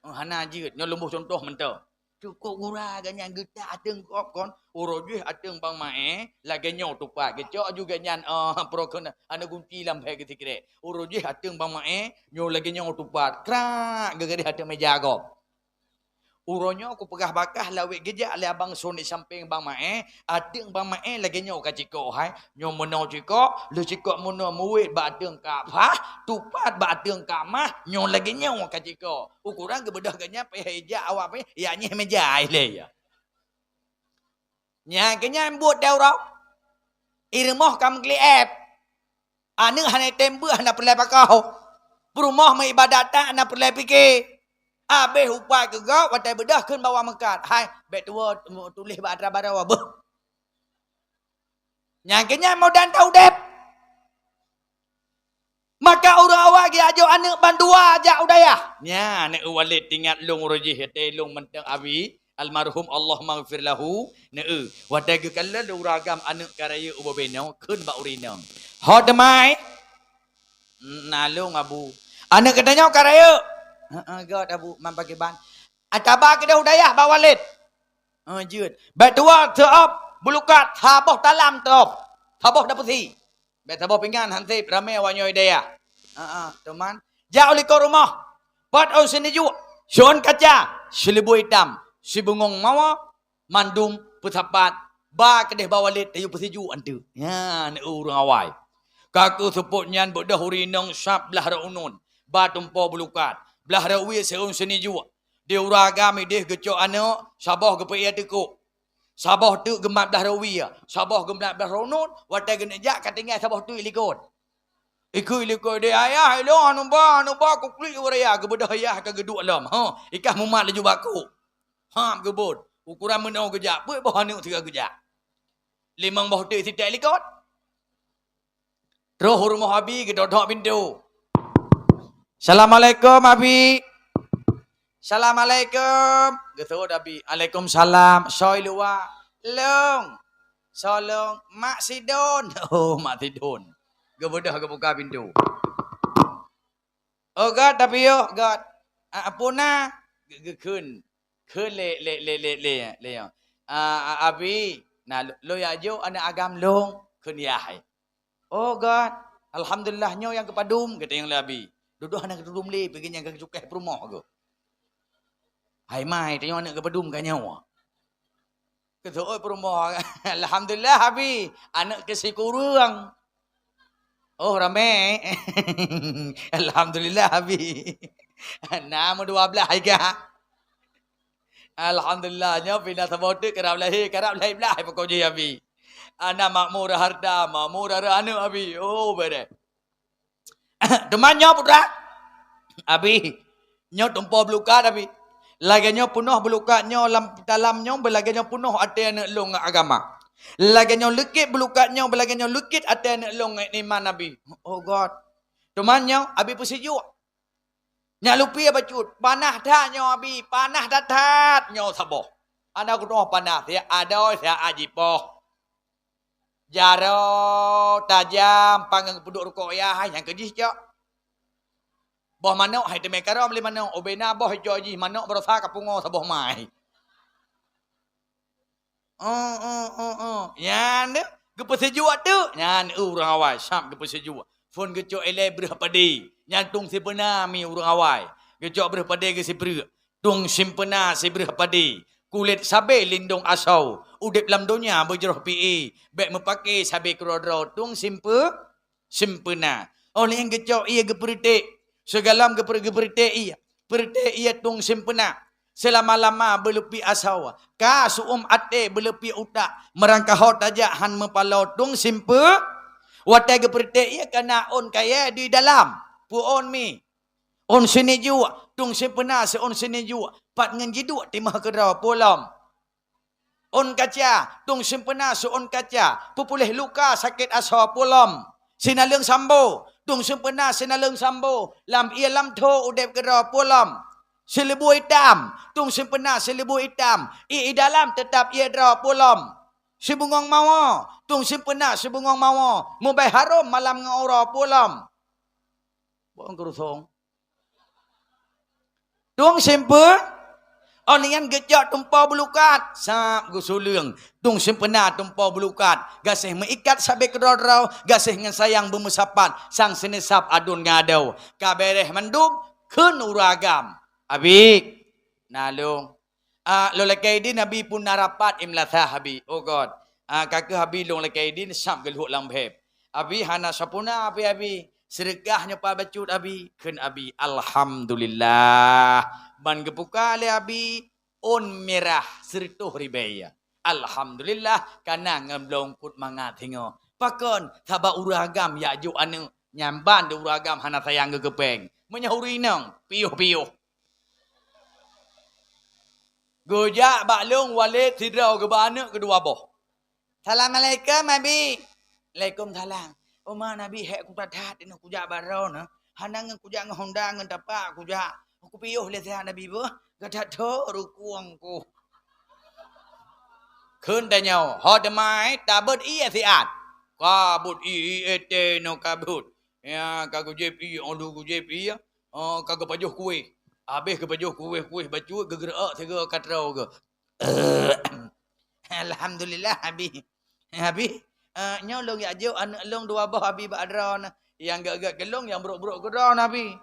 Hana jeut nyo lumbuh contoh mentau. Cukup gura ganyan getak ateng kop kon. Urojih ateng bang mae lagi nyo tupak. Gecok juga nyan pro kon ana gunti lampai ketikre. Urojih ateng bang mae nyo lagi nyo tupak. Krak gegede ateng meja gop. Uronyo aku pegah bakah lawik gejak le abang Soni samping bang mae adeng bang mae lagi nyo ka ciko hai nyo menau ciko le ciko mono muwit ba adeng ka phah tupat ba adeng ka mah nyo lagi nyo ka ciko ukuran gebedah ganya pe heja awak pe ya nyeh meja le ya nya kenya buat dau rau irmoh kam kli app anu hanai tembe hana perle pakau perumah mai ibadat hana perle fikir. Habis upai ke gau, watai bedah kan bawa mekat. Hai, bet tua tulis badra barawa beh. Nyangkanya mau dan tahu dep. Maka orang awak dia ajo anak bandua aja udayah. Nya anak walid tinggal long rojih te long mentang abi almarhum Allah maghfir lahu. Ne watai ke kala uragam anak karaya ubabeno kun ba urina. Hot mai. Nalung abu. Anak katanya karaya God abu mampaki ban. Ataba ke dah udayah bawalid. Jut. Batua teop bulukat haboh talam teop. Haboh daputi. Bet haboh pinggan hansip ramai wanyo idaya. Teman. Ja oli ko rumah. Pat au sini ju. Sion kaca, selibu hitam, si bungong mawa, mandum putapat. Ba ke dah bawalid ayu pesiju antu. Ya ne urang awai. Kaku seput nyan bodah urinong sap belah raunun. Ba tumpo bulukat. Belah rawi seun seni jua. Dia uragami dia gecok anak. Sabah gepe ia tekuk. Sabah tu gemat belah rawi ya. Sabah gemat belah raunun. Watai genejak katinggal sabah tu ilikut. Ikut ilikut dia ayah. Ilo anuba kuklik uraya. Gebedah ayah ke geduk alam. Ikah mumat laju baku. Gebud. Ukuran menau kejap. Buat bawah anak tiga kejap. Limang bawah tu sitai ilikut. Terus rumah habis kita duduk pintu. Assalamualaikum Abi. Assalamualaikum. Gitu Abi. Waalaikumsalam. Soy luar. Long. Solong. Mak Sidon. Oh Mak Sidon. Gebedah ke buka pintu. Oh God tapi yo God. Apuna keun le. Abi nah lo ya jo ana agam long keun yai. Oh God, alhamdulillah nyo yang kepadum kata yang labi. Duduk anak kedudum le pergi yang ke cukai perumah ke. Hai mai tanya anak kepadum kan nyawa. Kata oi perumah. Alhamdulillah abi, anak ke si kurang. Oh ramai. Alhamdulillah abi. Nama 12 harga. Alhamdulillah nyo pindah sabotek kerap lahir belah pokok je abi. Ana makmur harta, makmur anak abi. Oh bere. Teman nyo putra. Abi, nyo tumpo belukat abi. Lagi nyo penuh belukat nyo dalam nyo belagi nyo penuh ate anak long agama. Lagi nyo lekit belukat nyo belagi nyo lekit ate anak long iman abi. Oh God. Teman nyo abi persejuk. Nyak lupi bacut. Panah dah nyo abi, panah datat nyo saboh. Anak kuno panah ya ada saya ajipoh. Jaro tajam panggang penduk rukuk ya yang kejis cak. Boh manuk hai te mekaro beli manuk obena boh joji manuk berosa kapungo saboh mai. Yan de gepesejuk tu. Yan urang awai syap gepesejuk. Fon gecok ele berah padi. Yan tung sempena mi urang awai. Gecok berah padi ke sipre. Tung sempena si berah padi. Kulit sabe lindung asau. Udip lam dunia berjeroh PE. Bek mepake sabe kerodro. Tung sempena. Oleh yang gecok ia geperitik. Segalam geper-geperite ia. Perite ia tung sempena. Selama-lama berlepi asau. Ka suum ate berlepi utak. Merangkah hot aja han mepalau tung simpe. Watai geperite ia kena on kaya di dalam. Pu on mi. On sini jua. Tung sempena se on sini jua. Pat ngan jiduk timah kerau polam. On kaca. Tung sempena se on kaca. Pupulih luka sakit asau polam. Sinaleng sambo. Tung sempena sinaleng sambo. Lam ia lam tho udep kerau polam. Selebu hitam. Tung sempena selebu hitam. I dalam tetap ia draw polam. Sebungong mawa. Tung sempena sebungong mawa. Mubai harum malam ngora polam. Buang kerusong. Tung sempena. Orang gejak tumpau belukat. Sap gusulung. Tung sempena tumpau belukat. Gasih mengikat sabi kedorau. Gasih dengan sayang bermusapat. Sang senesap adun ngadau. Kabereh mendum. Kun uragam. Abi. Nalung. Lo lekai din Abi pun narapat imlatha Abi. Oh God. Kakak Abi long lekai din. Sap geluh lambheb. Abi hana sapuna Abi. Sedekahnya pa bacut Abi. Kun Abi. Alhamdulillah. Ban gepuka le abi on merah serituh ribaya. Alhamdulillah kana ngemblong kut mangat hingo. Pakon taba uragam ya ju anu nyamban de uragam hana sayang gegepeng. Menyahuri nang piuh-piuh. Gojak baklung walid sidrau ke bana kedua boh. Assalamualaikum Abi. Waalaikumsalam. Oma Nabi hek ku tatat ino kujak barau na. Hanang kujak ngehonda ngen tapak kujak. Aku piuh le saya Nabi bu. Gadat tho rukuang ku. Khun ta nhau. Ho de mai ta bớt i siat. Ka but i ete no kabut. Ya ka ku jep i ondu ku jep i. Ka ku pajuh kuih. Habis ke pajuh kuih baju gegerak sega katrau ke. Alhamdulillah Abi. Abi nyau long ya jo anak long dua bah Abi badron. Yang gak gelong yang buruk-buruk gedon Abi.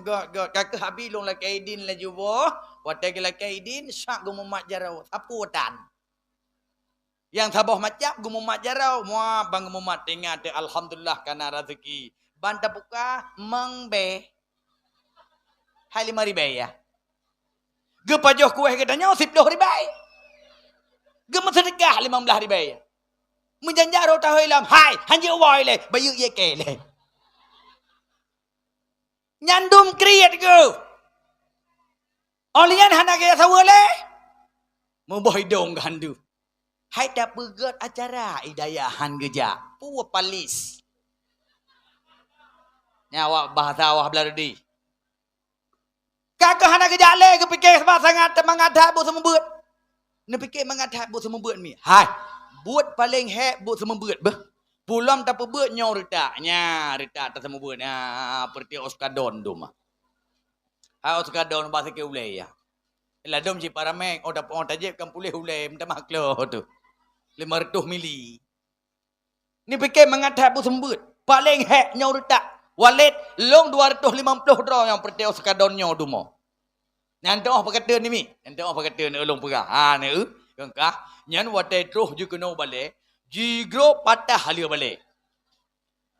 God. Kakak Habib long la kaidin la jubo. Watai la kaidin syak gumumat jarau. Aputan. Yang tabah macam gumumat jarau. Mua bang gumumat ingat alhamdulillah kana rezeki. Banta buka mengbe. Hai 5 ribu ya. Gepajoh kuih katanya 10 ribu. Gemut sedekah 15 ribu ya. Menjanjaro tahu ilam. Hai, hanya woi le, bayu ye ke le. Nyandum kriat ke. Olian hana kaya tahu le. Memboh hidung gandu. Hai tak pegat acara idayahan geja. Puwa palis. Nyawa bahasa awah belardi. Kakak hana geja le. Kepikir sebab sangat mengadap buat semua buat. Nak fikir mengadap buat semua buat ni. Hai. Buat paling hek buat semua buat. Pulam tak pebut nyo retaknya, retak tak semua buat. Perti Oskadon tu mah. Oskadon bahasa ke ulai ya. Lah dom si paramek, dapat orang tajib kan pulih ulai minta maklo tu. 500 mili. Ni fikir mengadap pun sembut. Paling hek nyo retak. Walid long 250 draw yang perti Oskadon nyo tu mah. Nanti orang berkata ni mi. Nanti orang berkata ni ulung perah. Ni kengkah. Nyan watai terus je kena balik. Jigro patah halia balik.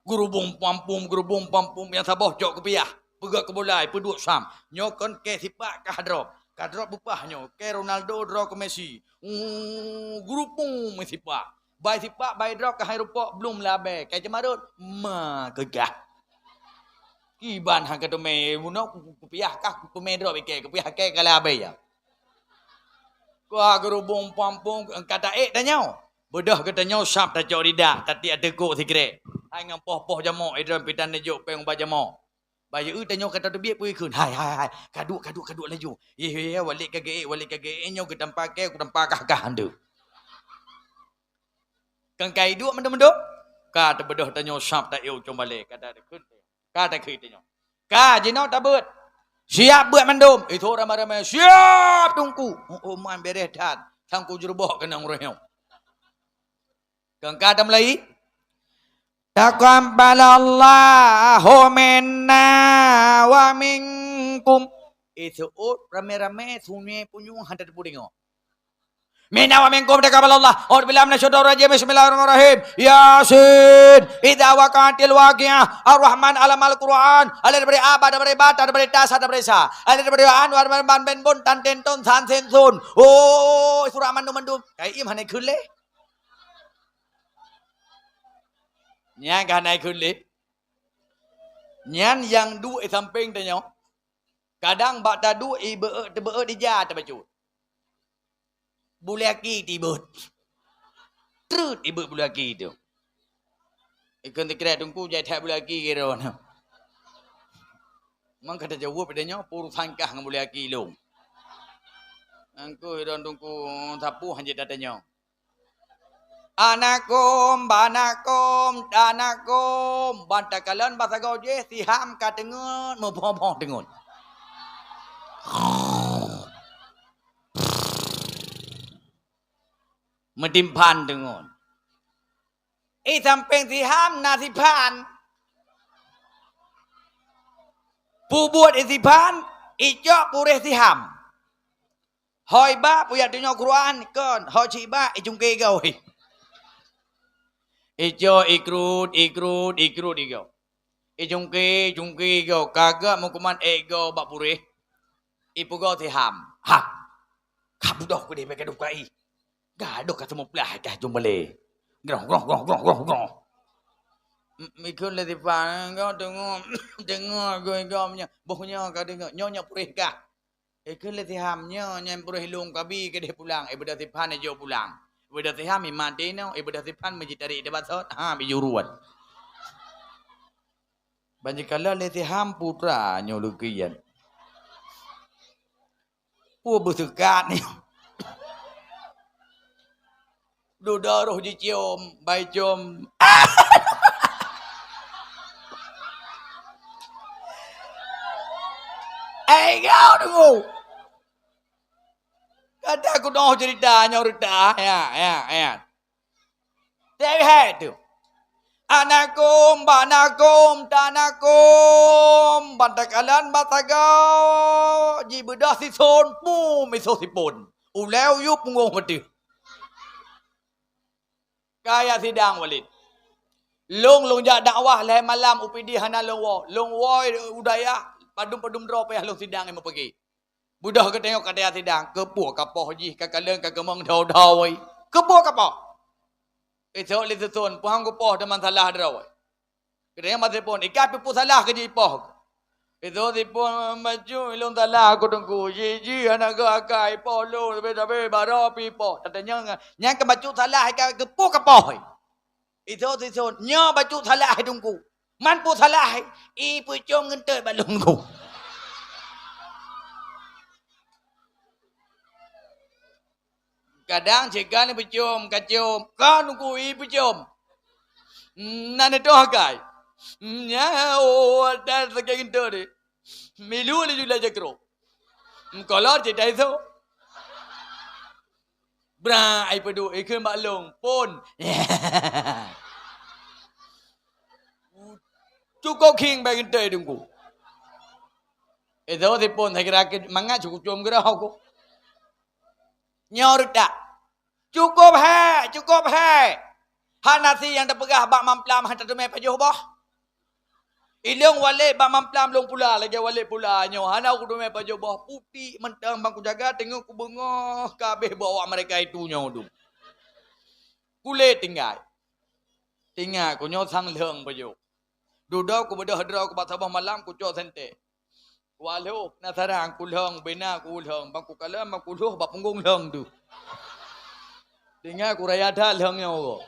Gerubung pampum. Yang sabah jok ke piah. Pegak ke bolai. Peduk sam. Nyokon ke sipak ke hadrop. Kadrop bupahnya. Ke Ronaldo draw ke Messi. Gerubung sipak. Bai sipak, bai draw ke hai rupok. Belum labe. Ke cemarut. Kegah. Kiban hang kata me muno kupiah kah pemedro bike kupiah ke kala abai ya. Kau gerubung pampung kata tanya. Bedah kata nyau sap tak jauh lidah tati ada kok sikre. Hai ngam poh jamok dalam pitan nejuk peng ba jamok. Bayu tanya kata tu biak pergi kun. Hai. Kaduk laju. Ya walik kage nyau ke tempat ke tempat kah handu. Kang kai duk mendem-mendem. Kata bedah tanya sap tak eu cuma balik kata ada kun. Kata kita jino tabut. Siap buat mandum. Itu ramai-ramai. Siap tungku. Man beres tat. Sangku jerubah kena ngurahnya. Kang kata Melayu. Taqabbalallahu minna wa minkum. Itu ramai-ramai sunyi punyung hantar puding. Minna wa minkum taqabbalallah. A'udzubillahi minasyaitonir rajim. Bismillahirrahmanirrahim. Yasin. Idza waqa'atil waqi'ah. Ar-Rahman alamal Quran. Ala daripada abad daripada bata daripada tas daripada sa. Ala daripada anwar ban ben bon tan ten ton san sen sun. Oh, surah mandum. Kai im hanai khun le. Nyan kan hanai khun le. Nyan yang du samping tanya. Kadang bak tadu ibe di ja terbacut. Bulaki tibut. Trut ibu bulaki tu. Ikan tikra tungku jai tak bulaki kira na. Mang kata jawab padanya puru sangkah dengan bulaki long. Angku iron tungku sapu hanje datanya. Anakum danakum bantakalan bahasa goje siham katengun mopong tengun. Medimpan dengan. Samping siham nasipan. Pubuat isipan, ijok purih siham. Hoi ba puya dunia Quran kon, hoi ciba ijungke gau. Ijo ikrut igau. Ijungke gau. Kagak mukuman ego bak purih. Ipu gau siham. Kabudoh ku di pekeduk kai. Gaduh kata mau pelah kah jumpa le. Grong. Mikun le tipan kau dengar kau punya bohnya kau dengar nyonya purih kah. Ikun le tihamnya nyonya purih lung kabi ke dia pulang. Ibadah tipan aja pulang. Ibadah tiham mati no. Ibadah tipan menjitari debat sot. Bijuruan. Banjikala le tiham putra nyolukian. Bersekat ni. Duda roh dicium, baik cium. Kau tunggu. Kata aku dah ceritanya cerita. Ya. Tapi tu. Anakum, tanakum, bantakalan batagau, jibedah sison, miso sipun. Ulau yup ngong mati. Kaya sidang Walid. Long jak dakwah leh malam upidi hana long woi udaya padum draw payah long sidang yang pergi. Budah ke tengok kata sidang kepuh kapoh ji kakaleng kakemeng dau-dau. Kepuh kapoh. Itu le susun puang kepoh teman salah draw. Kedeng masih pun ikat pu salah ke ji poh. Itu sipun maju long salah aku tunggu ji anak akai polo be baro pipo. Katanya nyang ke maju salah kepuh kapoh. Itu nyo baju salah hidungku. Man pu salah ipu cium ngentut balungku. Kadang cekan ipu cium, kacum. Kau nunggu ipu cium. Nana tu hakai. Ya, oh, dah sekian itu deh. Milu le jula jakro. Kolor cerita itu. Bra, ai pedu, ikan baklong, pon. Cukup king bagi itu dengku. Itu si pon, saya kira mangga cukup cuma kira aku. Nyor tak. Cukup hai, cukup hai. Hanasi yang terpegah bak mamplam hantar temai pajuh bah. Ilong walik bak mamplam long pula lagi walik pula nyo. Hana aku temai pajuh bah putih mentang bangku jaga tengok ku bengah kabeh bawa mereka itu nyo tu. Kulit tinggal. Tinggal ku nyo sang leung pajuh. Duduk ku bedah hadrau ku bak sabah malam ku cok sente. Walau nasarang ku leung bina ku leung bangku kalam bangku luh bak punggung leung tu. Tinggal ku raya dah leung nyo.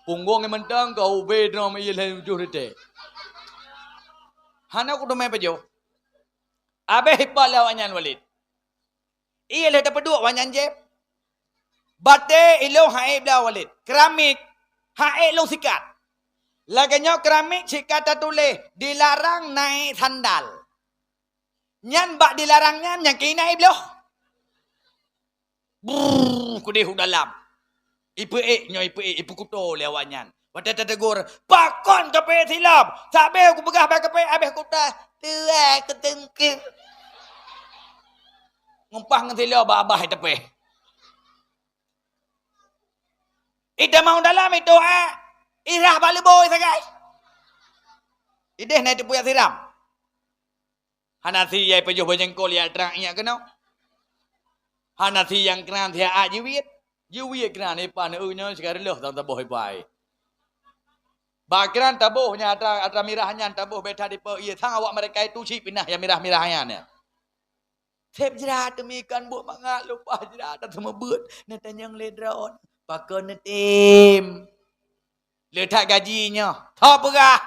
Punggung yang mentang kau bedrom iya lain jurite. Hana aku domai pajo. Abe hipal lawanyan walid. Iya le dapat dua wanyan je. Bate ilo hae bla walid. Keramik hae lo sikat. Laganya keramik sikat tatule dilarang naik sandal. Nyan bak dilarangnya yang kena iblo. Kudih dalam. Ipu ipu kuto lewanyan. Pada tegur, pakon kepe silap. Sabe aku begah bak kepe abeh kuta. Tuai ketengkir. Ngumpah ngesilap abah tepe. Ida mau dalam itu irah balik boy sagai. Ideh naik tepu ya siram. Hanasi yai pejuh bojengkol ya terang iya kenau. Hanasi yang kenan dia ajiwit. Jiwi kenan ipan nya sekarang leh tang tabuh ipai. Bakran tabuhnya ada mirahnya tabuh beta di pe ia sang awak mereka itu si pindah yang mirah-mirahnya ne. Tep jerat demikan buat mangat lupa jerat sama beut netanyang ledron. Pakon netim. Letak gajinya. Thop berah.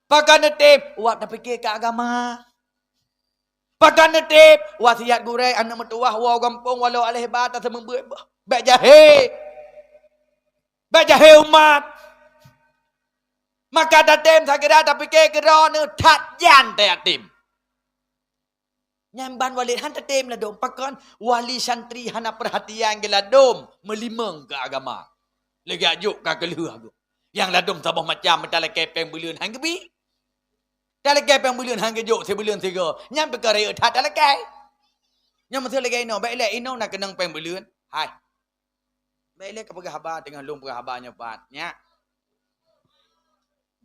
Pakon netim, wak dah fikir ke agama. Pakon netim, wasiat gurei anak mertuah wa kampung walau alih bata sama beut. Baik jahe umat. Maka datim saya kira tak fikir kira ni tak jan datim. Nyamban wali han datim lah dom. Pakon wali santri hana perhatian gila dom melimeng ke agama. Lagi ajuk ke keluar aku. Yang lah dom sabah macam mentala kepeng bulian hang kebi. Tala kepeng bulian hang kejuk sebulian tiga. Nyam perkara tak tala kai. Nyam mesti lagi ino baik lek ino nak kenang peng bulian. Hai. Baiklah kepada habar dengan lom kepada habarnya patnya.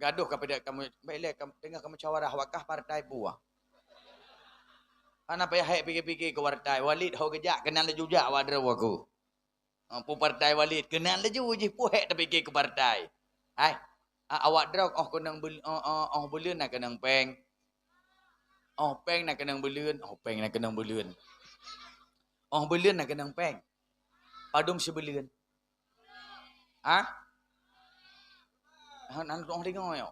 Gaduh kepada kamu. Baiklah dengan kamu cawarah wakah partai buah. Ana payah hai fikir-fikir ke partai. Walid hau kejak kenal le juga wadra aku. Pu partai Walid kenal le ju je pu hek fikir ke partai. Hai. Awak drog kenang bulian nak kenang peng. Peng nak kenang bulian. Peng nak kenang bulian. Bulian nak kenang peng. Padum sebulian. Han orang dengar yo.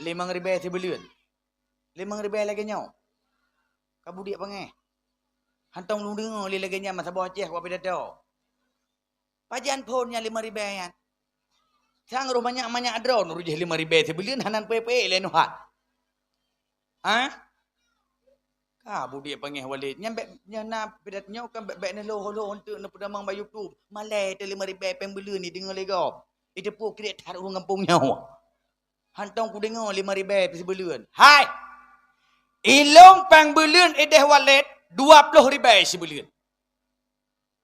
5,000 sebulan. 5,000 lagi nyo. Kabu dia panggil. Hantong lu dengar lagi nya masa bawah Aceh wapi dato. Pajan ponnya 5,000 yan. Sang rumahnya banyak drone rujih 5,000 sebulan hanan PP le nuhat. Kabu dia panggil walid. Nyambek nyana pedatnya kan bek ne lo untuk ne pedamang bayu tu. Malai te 5,000 pembeli ni dengar legap. Itu pun kira taruh ngampungnya. Hantong ku dengar 5,000 sebulan. Hai. Ilong pembelian edeh walid 20,000 sebulan.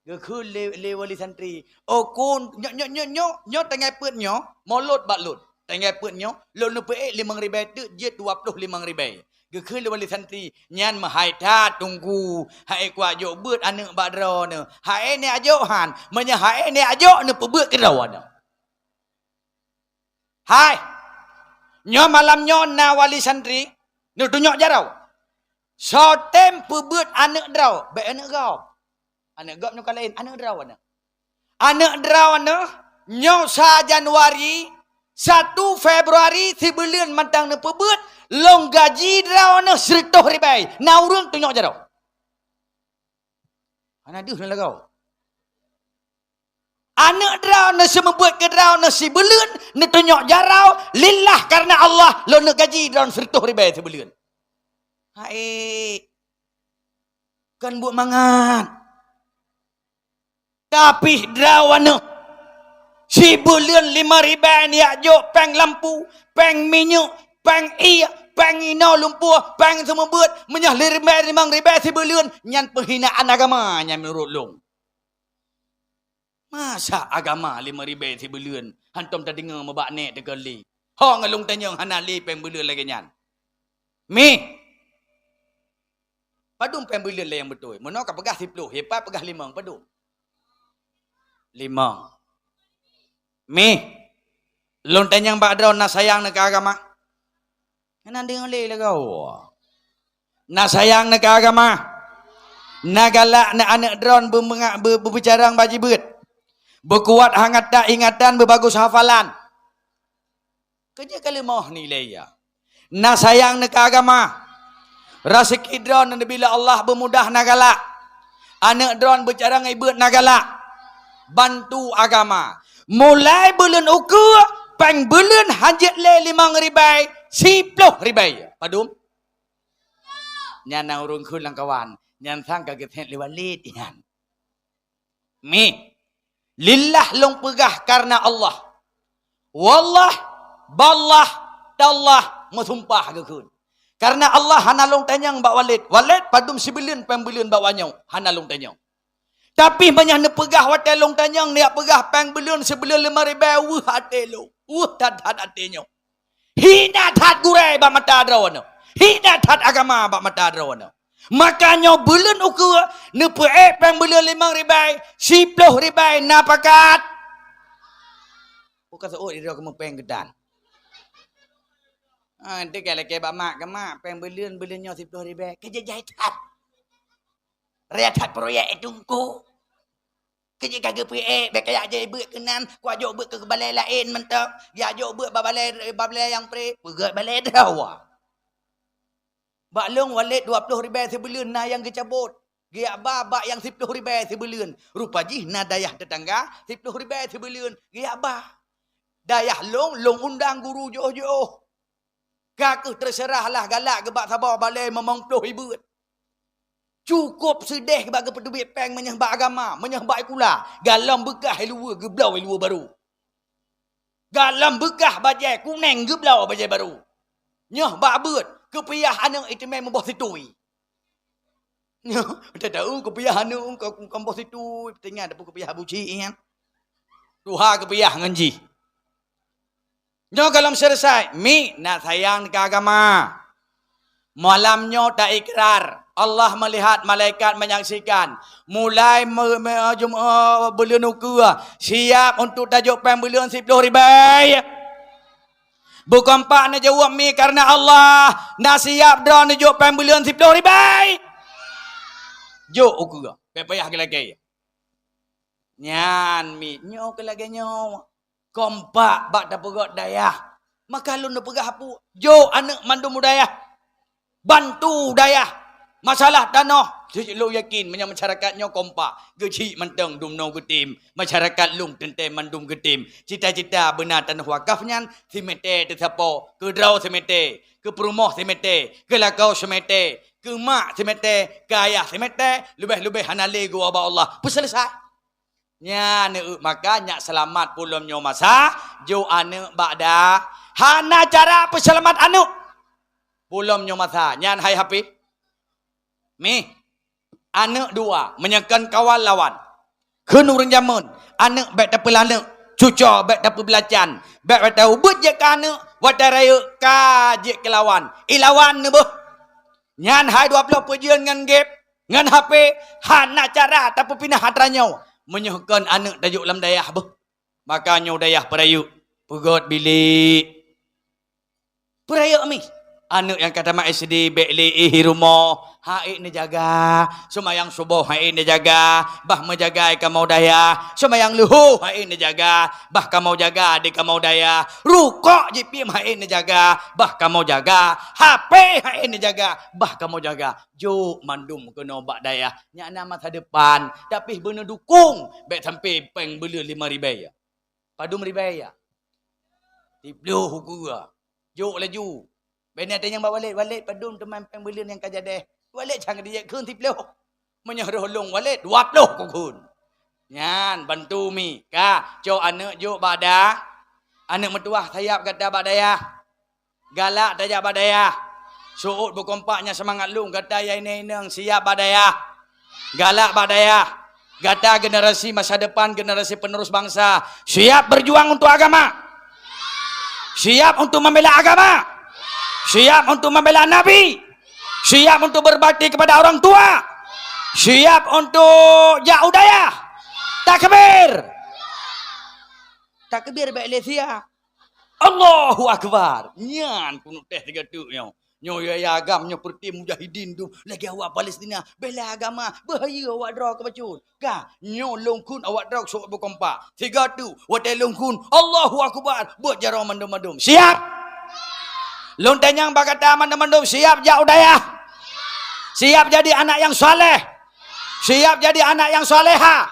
Gekul le wali santri. Kun nyo tengah put nyo molot balut. Tengah put nyo lo ne pe 5,000 tu je 25,000. Gekul wali santri nyan mahai ta tunggu hai kuat jok beut anak badra ne hai ne ajok han menya hai ne ajok ne pebeut kerau ne hai nyo malam nyo na wali santri ne tunyok jarau so tem pebeut anak drau be anak gau anak gau nyo kalain anak drau ne nyo sa Januari 1 Februari sebulan mantang ne pebeut long gaji drau ne 100,000 na urang tunyok jarau ana duh na lagau Anak draw na semebut ke draw na si belun na tonyok jarau lillah karena Allah lo nak gaji draw 100 ribu sebulan. Hai. Kan buat mangan. Tapi draw anak si belun 5 ribu ni ajok peng lampu, peng minyak, peng iya, peng inau lumpur, peng semebut menyah 5 ribu sebulan nyan penghinaan agama nyan menurut long. Masa agama 5 ribu sebulan. Hantum tak dengar mebak nek dekali. Hong ngalung tanyang hanali peng bulan lagi nyan. Mi. Padum peng bulan lah yang betul. Mana kau pegah 10, hepat pegah 5, padum. 5. Mi. Long tanyang bak draw nak sayang nak agama. Kanan dengar le lah kau. Nak sayang nak agama. Nak galak nak anak drone berbicara baji beut. Berkuat hangat tak ingatan, berbagus hafalan. Kerja kali mau nilai ya. Nak sayang nak agama. Rezeki drone bila Allah bermudah nak galak. Anak drone bercara ngai beut nak galak. Bantu agama. Mulai bulan ukur, peng bulan hajat le 5 ribai, 10 ribai. Padum? Nyan nang urung kun lang kawan. Nyan sang kaget lewat lid yan. Mi. Lillah long pegah karena Allah. Wallah, ballah, tallah, mesumpah ke kun. Karena Allah hana long tanyang bak walid. Walid padum sebelun pembelun bak wanyau. Hana long tanyang. Tapi banyak ne pegah watai long tanyang ni pegah pembelun sebelun 5 ribu. Hati lo. Tad hatinya. Hina tad gurai bak mata drawana. Hina tad agama bak mata drawana. Makanya bulan ukur ne peek peng bulan 5 ribai 10 ribai na pakat. Bukan seorang dia kamu peng gedan. Nanti kalau ke bak mak ke mak peng bulan nyo 10 ribai kerja jahitan. Rehat proyek itu ko. Kerja kagak peek bek kayak je beut kenan ku ajak beut ke balai lain mentok. Dia ajak beut balai yang pre berat balai dah. Baklong walid 20 ribu sebulan na yang kecabut. Gia bak yang 10 ribu sebulan. Rupa jih na dayah tetangga 10 ribu sebulan. Gia ba. Dayah long undang guru joh-joh. Kakak terserahlah galak gebak sabar balai memang 10 ribu. Cukup sedih bagi pedubit peng menyembah agama, menyembah ikula. Galam bekah luar geblau luar baru. Galam bekah bajai kuning geblau bajai baru. Nyah bak beut. Kepiah anak itu memang bos itu. Tak tahu kepiah anak kau bos itu. Tengah ada pun kepiah buci kan. Tuha kepiah nganji. Nyo kalau selesai, mi nak sayang ke agama. Malamnya tak ikrar. Allah melihat, malaikat menyaksikan. Mulai bulan ukur. Siap untuk tajuk pembelian 10 ribu. Bukan pak nak jawab mi karena Allah. Nak siap dah nak jawab pembelian 10 ribu. Jok ukur. Payah ke lagi. Nyan mi. Nyo ke lagi nyo. Kompak bak tak perut dayah. Maka lu nak pegah apa? Jok anak mandum dayah. Bantu dayah. Masalah tanah. Lu yakin masyarakatnya kompak. Gecik menteng dumno getim. Masyarakat lung tentang mandum getim. Cita-cita benar tanah wakafnya. Semete tersapo. Ke draw semete. Ke perumah semete. Ke lakau semete. Ke mak semete. Ke ayah semete. Lebih-lebih hanale gua abah Allah. Selesai. Nya maka nyak selamat pulumnya masa. Jo ane bakda. Hana cara peselamat anu. Pulumnya masa. Nyan hai hapi. Mi. Anak dua menyekan kawan lawan. Kena orang zaman. Anak baik tak pelana. Cuca baik tak belacan. Baik tahu but je ka anak. Watai raya ka je ke lawan. Lawan ni boh. Nyan hai 20 pujian ngan gap. Ngan HP. Hana cara tak pindah hatranya. Menyehkan anak tajuk lam dayah boh. Makanya dayah perayuk. Pegot bilik. Perayuk mi. Anak yang kata mak SD bekli rumah, haik ni jaga. Semayang subuh haik ni jaga, bah menjaga kamu daya. Semayang luhu haik ni jaga, bah kamu jaga di kamu daya. Rukuk JPM haik ni jaga, bah kamu jaga. HP haik ni jaga, bah kamu jaga. Juk mandum kena bak daya. Nyak nama masa depan, tapi benar dukung. Bek sampai peng bela 5 ribu. Padum ribu. Tipluh hukura. Juk laju. Benar ada yang bawa walid padum teman pembelian yang kajadeh. Walid jangan dia kun tiploh. Menyuruh long walid 20 kun. Nyan bantu mi ka jo anak jo bada. Anak metuah sayap kata badaya. Galak tajak badaya. Suut berkompaknya semangat lung kata ya ini siap badaya. Galak badaya. Kata generasi masa depan, generasi penerus bangsa, siap berjuang untuk agama. Siap untuk membela agama. Siap untuk membela Nabi. Siap untuk berbakti kepada orang tua. Siap untuk jaudaya. Takbir. Takbir baik Malaysia. Allahu Akbar. Nyan kuno teh 3 tu nyo. Nyo ya agam nyo perti mujahidin tu lagi awak Palestina bela agama bahaya awak draw ke bacun. Ka nyo longkun awak draw sok berkompak. 3 tu watai longkun Allahu Akbar buat jarang mandum-mandum. Siap. Long tanyang bakata mandum-mandum siap jaudaya. Siap jadi anak yang soleh. Siap jadi anak yang soleha.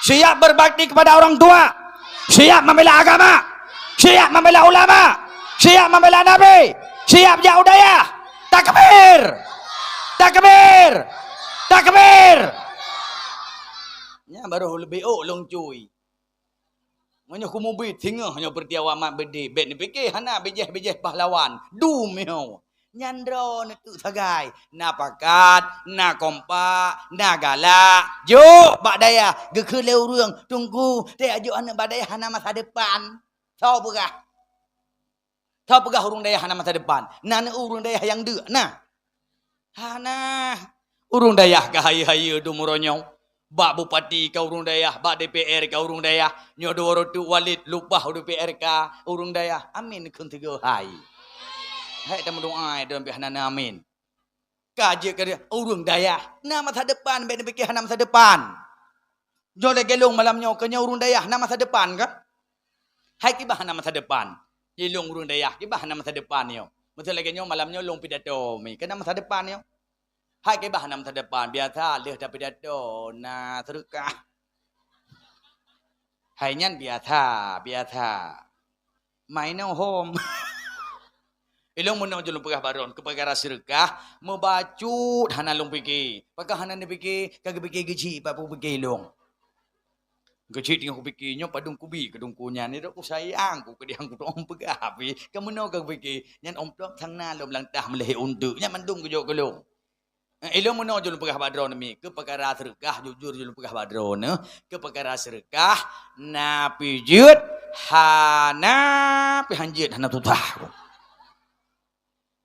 Siap berbakti kepada orang tua. Siap membela agama. Siap membela ulama. Siap membela Nabi. Siap jaudaya. Takbir. Takbir. Takbir. Ya baru lebih long cuy. Hanya kumubit tinggal hanya bertiawamat bedi. Bet ni fikir hana bejeh pahlawan. Du meo. Nyandro tu sagai. Na pakat, na kompak, na galak. Juk bak daya. Gekeu leu reung tunggu. Te ajuk anak bak daya hana masa depan. Tahu pegah. Tahu pegah urung daya hana masa depan. Nana urung daya yang dek. Nah. Hana. Urung daya ke haya-haya du muronyong. Bak bupati ka urung dayah, bak DPR ka urung dayah, nyodo rotu walid lupah DPR ka urung dayah. Amin kun 3 hai. Hai ta doa dalam pihana amin. Kaje ka dia urung dayah. Na masa depan ben fikir hana masa depan. Jole gelong malamnya ke urung dayah na masa depan ka? Hai ki bah na masa depan. Jelong urung dayah ki bah na masa depan yo. Betul lagi nyo malamnya long pidato mi. Kana masa depan yo. Hai ke bahan masa depan biasa leh dah pidato na terukah. Hai nyan biasa. Main home. Ilong menang julung pegah baron ke perkara sedekah membacut hana long fikir. Pakah hana ni fikir kagak fikir gaji apa fikir ilong. Gaji tengok fikirnya padung kubi kedung kunya ni aku sayang ku kediang ku om pegah api. Kamu no kagak fikir nyan om tok thang na lom langtah meleh untuk nyan mandung ku jok kelong. Ilmu no julung pegah badron mi ke perkara sedekah jujur julung pegah badron ke perkara sedekah na pijut hana pihanjit hana tutah.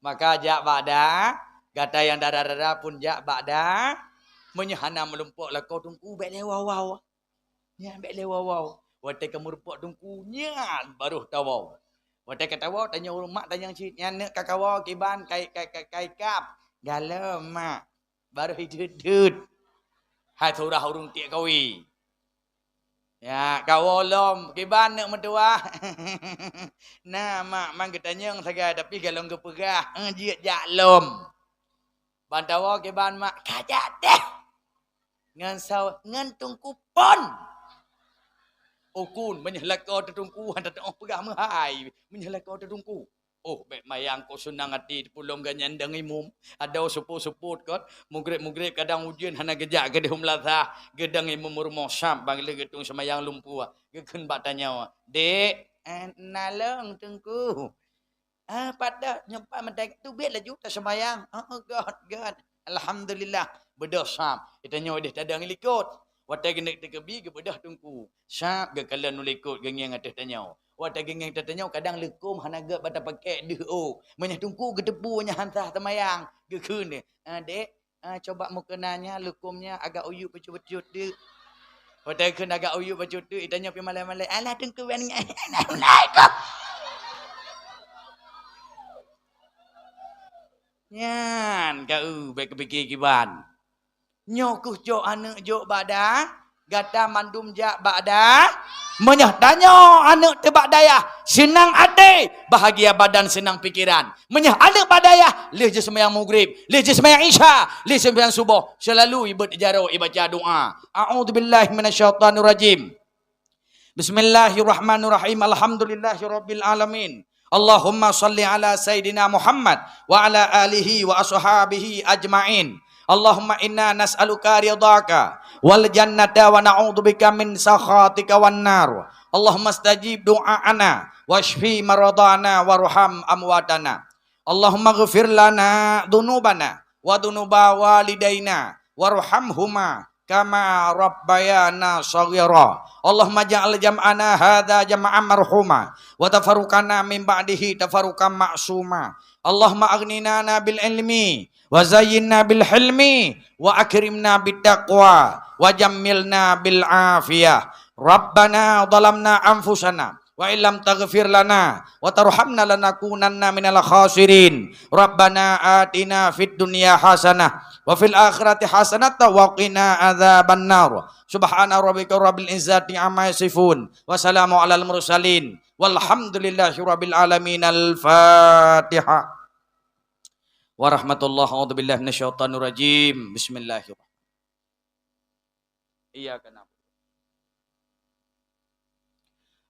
Maka jak bada kata yang dada-dada pun jak bada menyahana melumpuk lakau tungku bek lewawau. Nya bek lewawau. Watai kamu rupuk tungku nyan baru tawau. Watai kata wau tanya urang mak tanya cik nyan kakawau kiban kai kap. Galau mak. Baru hidut. Hai surah urung tiak kawi. Ya, kawolom. Kiban nak mentua. Nah, mak mang ketanyang sagai. Tapi kalau ke pegah. Jiat jaklom. Bantawa kiban mak. Kajak deh. Ngan saw. Ngan tungku pon. Okun. Menyelakau tertungku. Hantar tengok pegah mahai. Menyelakau tertungku. Oh, baik mayang ko senang hati pulong ganyan dang imum. Ada support kot. Mugrib kadang ujian hana gejak ke dihum latha. Gedang imum rumah syam bang le getung semayang lumpu. Gekun bak tanya. Dek, nalong tengku. Pada nyempat mentek tu biarlah juta semayang. Oh God. Alhamdulillah. Bedah syam. Kita nyawa dia tadang likut. Watai kena terkebi ke bedah tungku. Syam ke kalian nulikut gengyang atas tanya. Watai gengyang tanya kadang lekum hanaga pada pakai DO. Menyah tungku ke tepu nya hantah temayang. Gekun ni. Dek, coba mukenanya lekumnya agak uyuk pecut-pecut dia. Watai kena agak uyuk pecut dia. Tanya pergi malai-malai. Alah tungku ni. Assalamualaikum. Nyan kau baik kepikir kiban. Nyokuh jo anak jo bada, gata mandum jak bada. Menyah danyo anak tebak daya, senang ade, bahagia badan senang pikiran. Menyah anak badaya, leh je sembahyang maghrib, leh je sembahyang isya, leh je sembahyang subuh, selalu ibadah jaro ibadah doa. A'udzubillahi minasyaitonirrajim. Bismillahirrahmanirrahim. Alhamdulillahirabbil alamin. Allahumma salli ala Sayyidina Muhammad wa ala alihi wa ashabihi ajma'in. Allahumma inna nas'aluka ridhaka wal jannata wa na'udzubika min sakhatika wan nar. Allahumma stajib du'aana washfi maradana warham amwatana. Allahumma ghfir lana dhunubana wa dhunuba walidaina warhamhuma kama rabbayana shaghira. Allahumma ja'al jam'ana hadza jam'an marhuma wa tafarruqana min ba'dihi tafarruqan ma'suma. Allahumma aghnina bil ilmi wa zayyinna bil hilmi wa akrimna bit taqwa wa jammilna bil afiyah. Rabbana dhalamna anfusana wa illam taghfir lana wa tarhamna lanakunanna minal khasirin. Rabbana atina fid dunya hasanah wa fil akhirati hasanatan wa qina adzaban nar. Subhana rabbika rabbil izzati amma yasifun wa salamun alal mursalin walhamdulillahi rabbil alamin. Al-Fatihah. Warahmatullahi a'udzubillahi minasyaitonir rajim. Bismillahirrahmanirrahim. Iyyaka na'budu.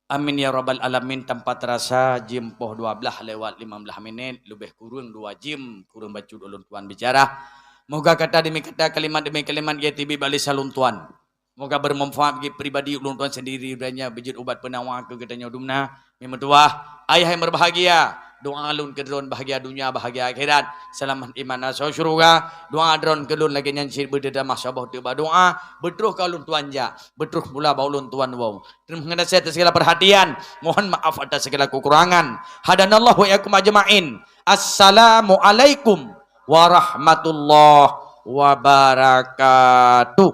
Amin ya rabbal alamin. Tanpa terasa jam 12 lewat 15 menit, lebih kurang 2 jam kurang baca ulun tuan bicara. Moga kata demi kata, kalimat demi kalimat GTB balik salun tuan. Moga bermanfaat bagi pribadi ulun tuan sendiri, beranya bejit ubat penawar ke katanya dumna. Memang tuah ayah yang berbahagia. Doa alun ke drone bahagia dunia, bahagia akhirat. Selamat iman asal syurga. Doa drone ke lun lagi nyansir berdeda masyabah tiba doa. Betruh ke alun tuan ja. Betruh pula baulun tuan wow. Terima kasih atas segala perhatian. Mohon maaf atas segala kekurangan. Hadanallahu wa yakum ajma'in. Assalamualaikum warahmatullahi wabarakatuh.